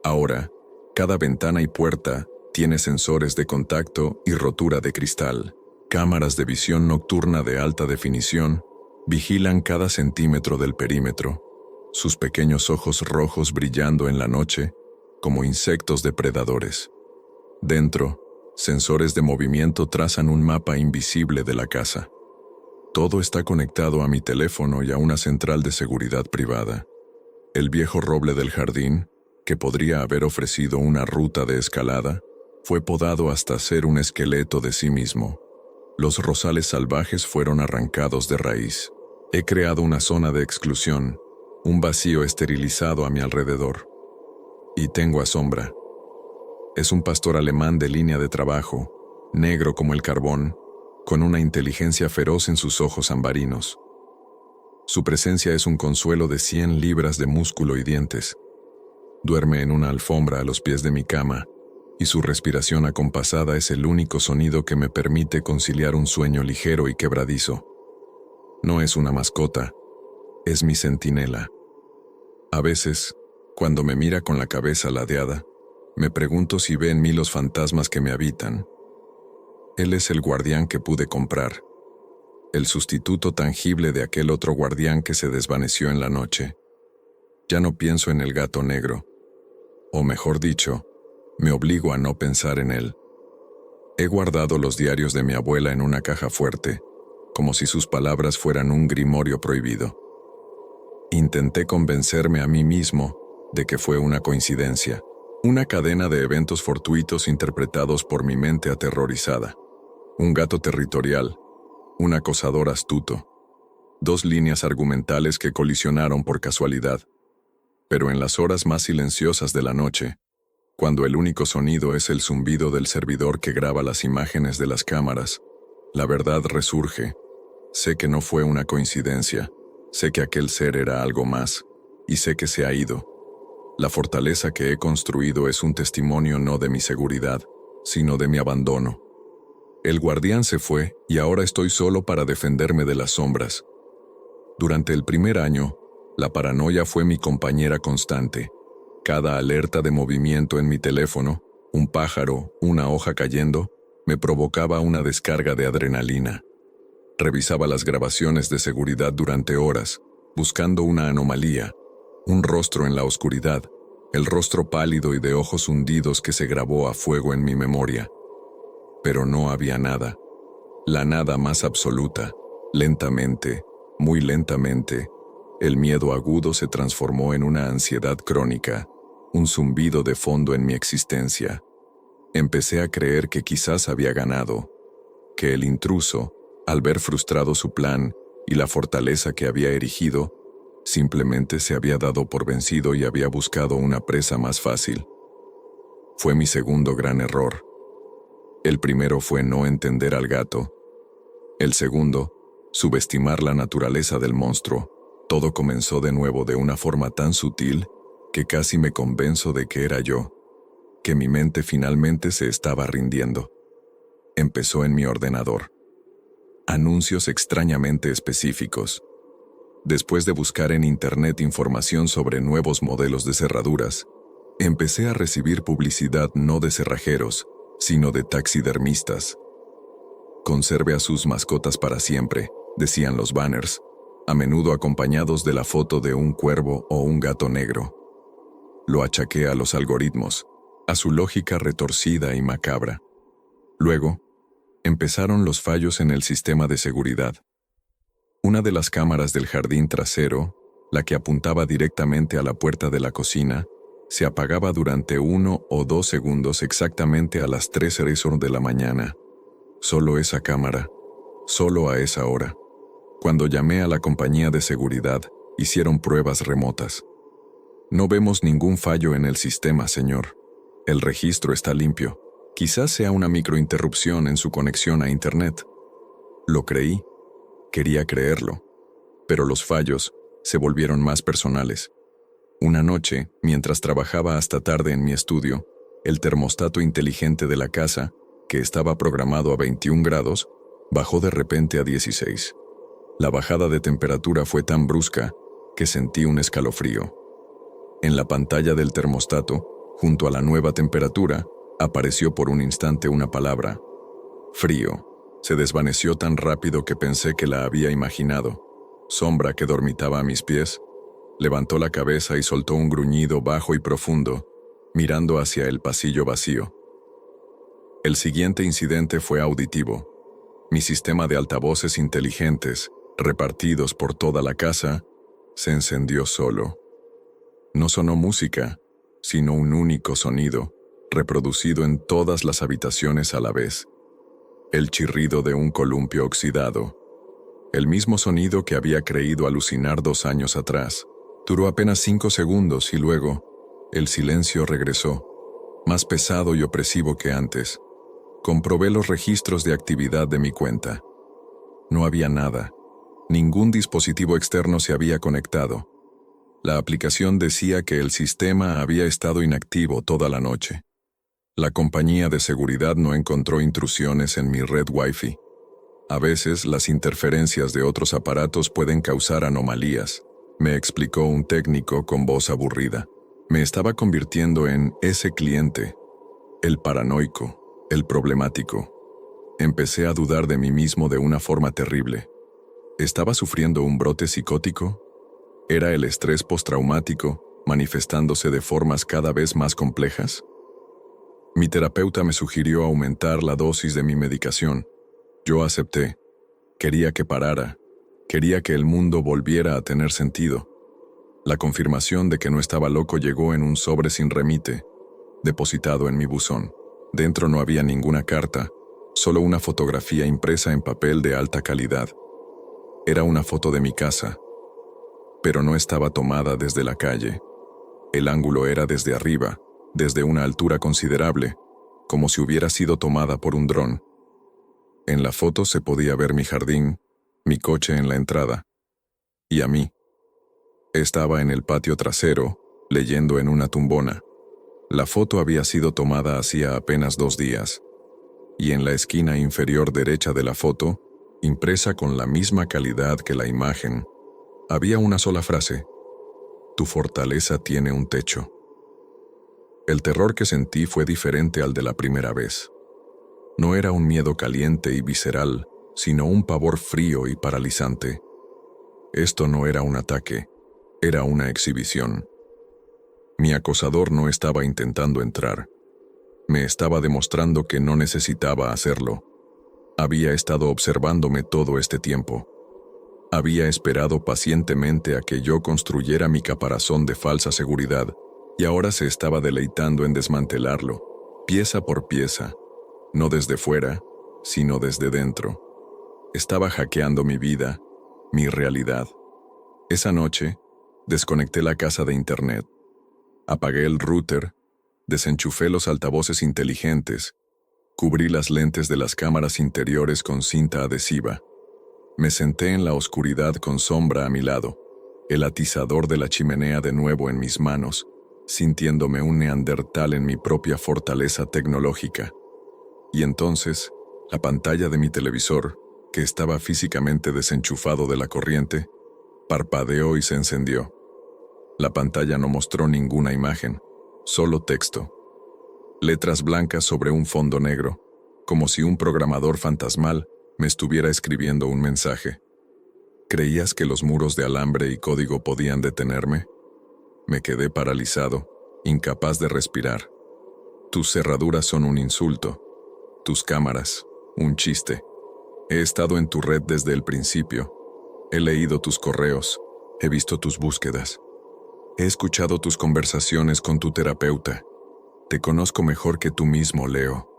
Ahora, cada ventana y puerta tiene sensores de contacto y rotura de cristal. Cámaras de visión nocturna de alta definición vigilan cada centímetro del perímetro, sus pequeños ojos rojos brillando en la noche como insectos depredadores. Dentro, sensores de movimiento trazan un mapa invisible de la casa. Todo está conectado a mi teléfono y a una central de seguridad privada. El viejo roble del jardín, que podría haber ofrecido una ruta de escalada, fue podado hasta ser un esqueleto de sí mismo. Los rosales salvajes fueron arrancados de raíz. He creado una zona de exclusión, un vacío esterilizado a mi alrededor. Y tengo a Sombra. Es un pastor alemán de línea de trabajo, negro como el carbón, con una inteligencia feroz en sus ojos ambarinos. Su presencia es un consuelo de 100 libras de músculo y dientes. Duerme en una alfombra a los pies de mi cama, y su respiración acompasada es el único sonido que me permite conciliar un sueño ligero y quebradizo. No es una mascota, es mi centinela. A veces, cuando me mira con la cabeza ladeada, me pregunto si ve en mí los fantasmas que me habitan. Él es el guardián que pude comprar, el sustituto tangible de aquel otro guardián que se desvaneció en la noche. Ya no pienso en el gato negro, o mejor dicho, me obligo a no pensar en él. He guardado los diarios de mi abuela en una caja fuerte, como si sus palabras fueran un grimorio prohibido. Intenté convencerme a mí mismo de que fue una coincidencia, una cadena de eventos fortuitos interpretados por mi mente aterrorizada. Un gato territorial, un acosador astuto, 2 líneas argumentales que colisionaron por casualidad. Pero en las horas más silenciosas de la noche, cuando el único sonido es el zumbido del servidor que graba las imágenes de las cámaras, la verdad resurge. Sé que no fue una coincidencia, sé que aquel ser era algo más, y sé que se ha ido. La fortaleza que he construido es un testimonio no de mi seguridad, sino de mi abandono. El guardián se fue y ahora estoy solo para defenderme de las sombras. Durante el primer año, la paranoia fue mi compañera constante. Cada alerta de movimiento en mi teléfono, un pájaro, una hoja cayendo, me provocaba una descarga de adrenalina. Revisaba las grabaciones de seguridad durante horas, buscando una anomalía, un rostro en la oscuridad, el rostro pálido y de ojos hundidos que se grabó a fuego en mi memoria. Pero no había nada, la nada más absoluta. Lentamente, muy lentamente, el miedo agudo se transformó en una ansiedad crónica, un zumbido de fondo en mi existencia. Empecé a creer que quizás había ganado, que el intruso, al ver frustrado su plan y la fortaleza que había erigido, simplemente se había dado por vencido y había buscado una presa más fácil. Fue mi segundo gran error. El primero fue no entender al gato. El segundo, subestimar la naturaleza del monstruo. Todo comenzó de nuevo de una forma tan sutil que casi me convenzo de que era yo, que mi mente finalmente se estaba rindiendo. Empezó en mi ordenador. Anuncios extrañamente específicos. Después de buscar en internet información sobre nuevos modelos de cerraduras, empecé a recibir publicidad no de cerrajeros, sino de taxidermistas. Conserve a sus mascotas para siempre, decían los banners, a menudo acompañados de la foto de un cuervo o un gato negro. Lo achaqué a los algoritmos, a su lógica retorcida y macabra. Luego, empezaron los fallos en el sistema de seguridad. Una de las cámaras del jardín trasero, la que apuntaba directamente a la puerta de la cocina, se apagaba durante 1 o 2 segundos exactamente a las 3:00 de la mañana. Solo esa cámara, solo a esa hora. Cuando llamé a la compañía de seguridad, hicieron pruebas remotas. No vemos ningún fallo en el sistema, señor. El registro está limpio. Quizás sea una microinterrupción en su conexión a Internet. Lo creí. Quería creerlo. Pero los fallos se volvieron más personales. Una noche, mientras trabajaba hasta tarde en mi estudio, el termostato inteligente de la casa, que estaba programado a 21 grados, bajó de repente a 16. La bajada de temperatura fue tan brusca que sentí un escalofrío. En la pantalla del termostato, junto a la nueva temperatura, apareció por un instante una palabra: frío. Se desvaneció tan rápido que pensé que la había imaginado. Sombra, que dormitaba a mis pies, levantó la cabeza y soltó un gruñido bajo y profundo, mirando hacia el pasillo vacío. El siguiente incidente fue auditivo. Mi sistema de altavoces inteligentes, repartidos por toda la casa, se encendió solo. No sonó música, sino un único sonido, reproducido en todas las habitaciones a la vez. El chirrido de un columpio oxidado. El mismo sonido que había creído alucinar 2 años atrás. Duró apenas 5 segundos y luego, el silencio regresó, más pesado y opresivo que antes. Comprobé los registros de actividad de mi cuenta. No había nada. Ningún dispositivo externo se había conectado. La aplicación decía que el sistema había estado inactivo toda la noche. La compañía de seguridad no encontró intrusiones en mi red Wi-Fi. A veces, las interferencias de otros aparatos pueden causar anomalías, me explicó un técnico con voz aburrida. Me estaba convirtiendo en ese cliente, el paranoico, el problemático. Empecé a dudar de mí mismo de una forma terrible. ¿Estaba sufriendo un brote psicótico? ¿Era el estrés postraumático manifestándose de formas cada vez más complejas? Mi terapeuta me sugirió aumentar la dosis de mi medicación. Yo acepté. Quería que parara. Quería que el mundo volviera a tener sentido. La confirmación de que no estaba loco llegó en un sobre sin remite, depositado en mi buzón. Dentro no había ninguna carta, solo una fotografía impresa en papel de alta calidad. Era una foto de mi casa, pero no estaba tomada desde la calle. El ángulo era desde arriba, desde una altura considerable, como si hubiera sido tomada por un dron. En la foto se podía ver mi jardín, mi coche en la entrada, y a mí. Estaba en el patio trasero, leyendo en una tumbona. La foto había sido tomada hacía apenas 2 días, y en la esquina inferior derecha de la foto, impresa con la misma calidad que la imagen, había una sola frase: tu fortaleza tiene un techo. El terror que sentí fue diferente al de la primera vez. No era un miedo caliente y visceral, sino un pavor frío y paralizante. Esto no era un ataque, era una exhibición. Mi acosador no estaba intentando entrar. Me estaba demostrando que no necesitaba hacerlo. Había estado observándome todo este tiempo. Había esperado pacientemente a que yo construyera mi caparazón de falsa seguridad, y ahora se estaba deleitando en desmantelarlo, pieza por pieza, no desde fuera, sino desde dentro. Estaba hackeando mi vida, mi realidad. Esa noche, desconecté la casa de Internet. Apagué el router, desenchufé los altavoces inteligentes, cubrí las lentes de las cámaras interiores con cinta adhesiva. Me senté en la oscuridad con Sombra a mi lado, el atizador de la chimenea de nuevo en mis manos, sintiéndome un neandertal en mi propia fortaleza tecnológica. Y entonces, la pantalla de mi televisor, que estaba físicamente desenchufado de la corriente, parpadeó y se encendió. La pantalla no mostró ninguna imagen, solo texto. Letras blancas sobre un fondo negro, como si un programador fantasmal me estuviera escribiendo un mensaje. ¿Creías que los muros de alambre y código podían detenerme? Me quedé paralizado, incapaz de respirar. Tus cerraduras son un insulto. Tus cámaras, un chiste. He estado en tu red desde el principio. He leído tus correos. He visto tus búsquedas. He escuchado tus conversaciones con tu terapeuta. Te conozco mejor que tú mismo, Leo.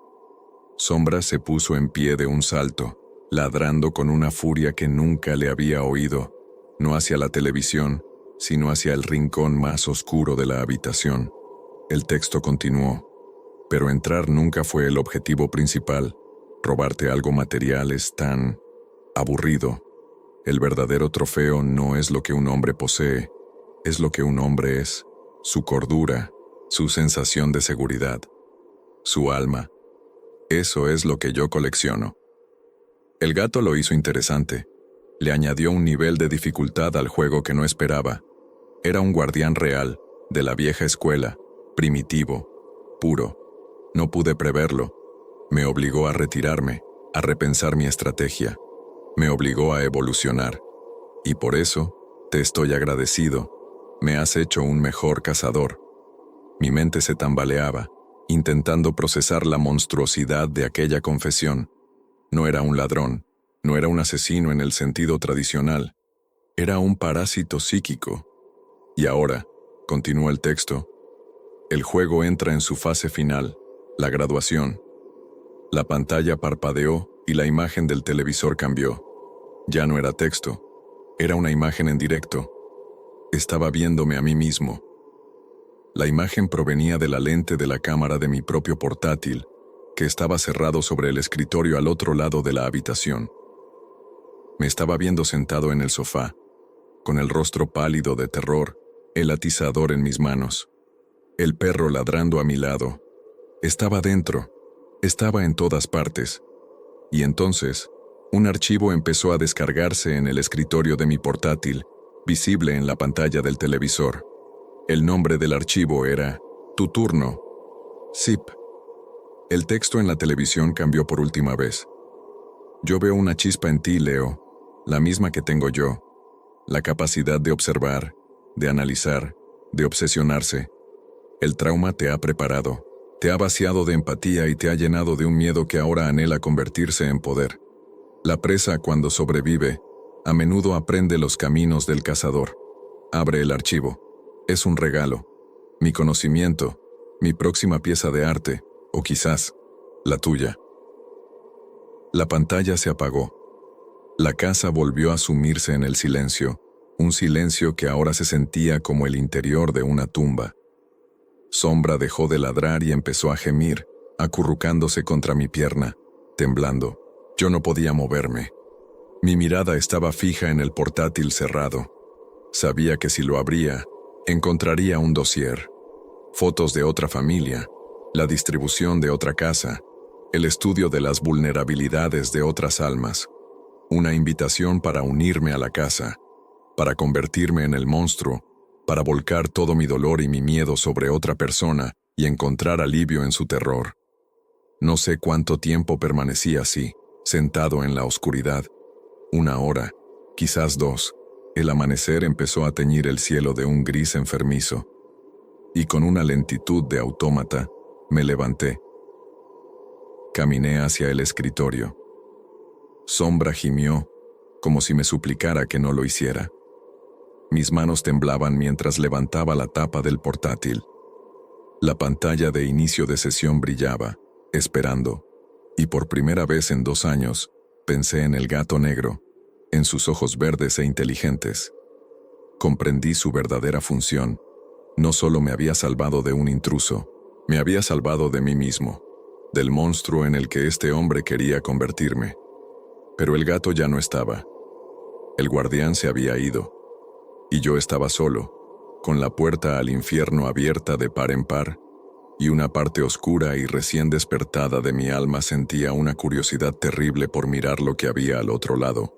Sombra se puso en pie de un salto, ladrando con una furia que nunca le había oído, no hacia la televisión, sino hacia el rincón más oscuro de la habitación. El texto continuó: pero entrar nunca fue el objetivo principal. Robarte algo material es tan aburrido. El verdadero trofeo no es lo que un hombre posee, es lo que un hombre es, su cordura, su sensación de seguridad, su alma. Eso es lo que yo colecciono. El gato lo hizo interesante. Le añadió un nivel de dificultad al juego que no esperaba. Era un guardián real, de la vieja escuela, primitivo, puro. No pude preverlo. Me obligó a retirarme, a repensar mi estrategia. Me obligó a evolucionar. Y por eso, te estoy agradecido. Me has hecho un mejor cazador. Mi mente se tambaleaba, intentando procesar la monstruosidad de aquella confesión. No era un ladrón, no era un asesino en el sentido tradicional. Era un parásito psíquico. Y ahora, continúa el texto, el juego entra en su fase final, la graduación. La pantalla parpadeó y la imagen del televisor cambió. Ya no era texto, era una imagen en directo. Estaba viéndome a mí mismo. La imagen provenía de la lente de la cámara de mi propio portátil, que estaba cerrado sobre el escritorio al otro lado de la habitación. Me estaba viendo sentado en el sofá, con el rostro pálido de terror, el atizador en mis manos. El perro ladrando a mi lado. Estaba dentro, estaba en todas partes. Y entonces, un archivo empezó a descargarse en el escritorio de mi portátil, visible en la pantalla del televisor. El nombre del archivo era Tu turno. Zip. El texto en la televisión cambió por última vez. Yo veo una chispa en ti, Leo, la misma que tengo yo. La capacidad de observar, de analizar, de obsesionarse. El trauma te ha preparado, te ha vaciado de empatía y te ha llenado de un miedo que ahora anhela convertirse en poder. La presa, cuando sobrevive, a menudo aprende los caminos del cazador. Abre el archivo. Es un regalo. Mi conocimiento, mi próxima pieza de arte, o quizás, la tuya. La pantalla se apagó. La casa volvió a sumirse en el silencio, un silencio que ahora se sentía como el interior de una tumba. Sombra dejó de ladrar y empezó a gemir, acurrucándose contra mi pierna, temblando. Yo no podía moverme. Mi mirada estaba fija en el portátil cerrado. Sabía que si lo abría, encontraría un dossier, fotos de otra familia, la distribución de otra casa, el estudio de las vulnerabilidades de otras almas, una invitación para unirme a la casa, para convertirme en el monstruo, para volcar todo mi dolor y mi miedo sobre otra persona y encontrar alivio en su terror. No sé cuánto tiempo permanecí así, sentado en la oscuridad. 1 hora, quizás 2. El amanecer empezó a teñir el cielo de un gris enfermizo. Y con una lentitud de autómata, me levanté. Caminé hacia el escritorio. Sombra gimió, como si me suplicara que no lo hiciera. Mis manos temblaban mientras levantaba la tapa del portátil. La pantalla de inicio de sesión brillaba, esperando, y por primera vez en 2 años, pensé en el gato negro, en sus ojos verdes e inteligentes. Comprendí su verdadera función. No solo me había salvado de un intruso, me había salvado de mí mismo, del monstruo en el que este hombre quería convertirme. Pero el gato ya no estaba. El guardián se había ido. Y yo estaba solo, con la puerta al infierno abierta de par en par, y una parte oscura y recién despertada de mi alma sentía una curiosidad terrible por mirar lo que había al otro lado.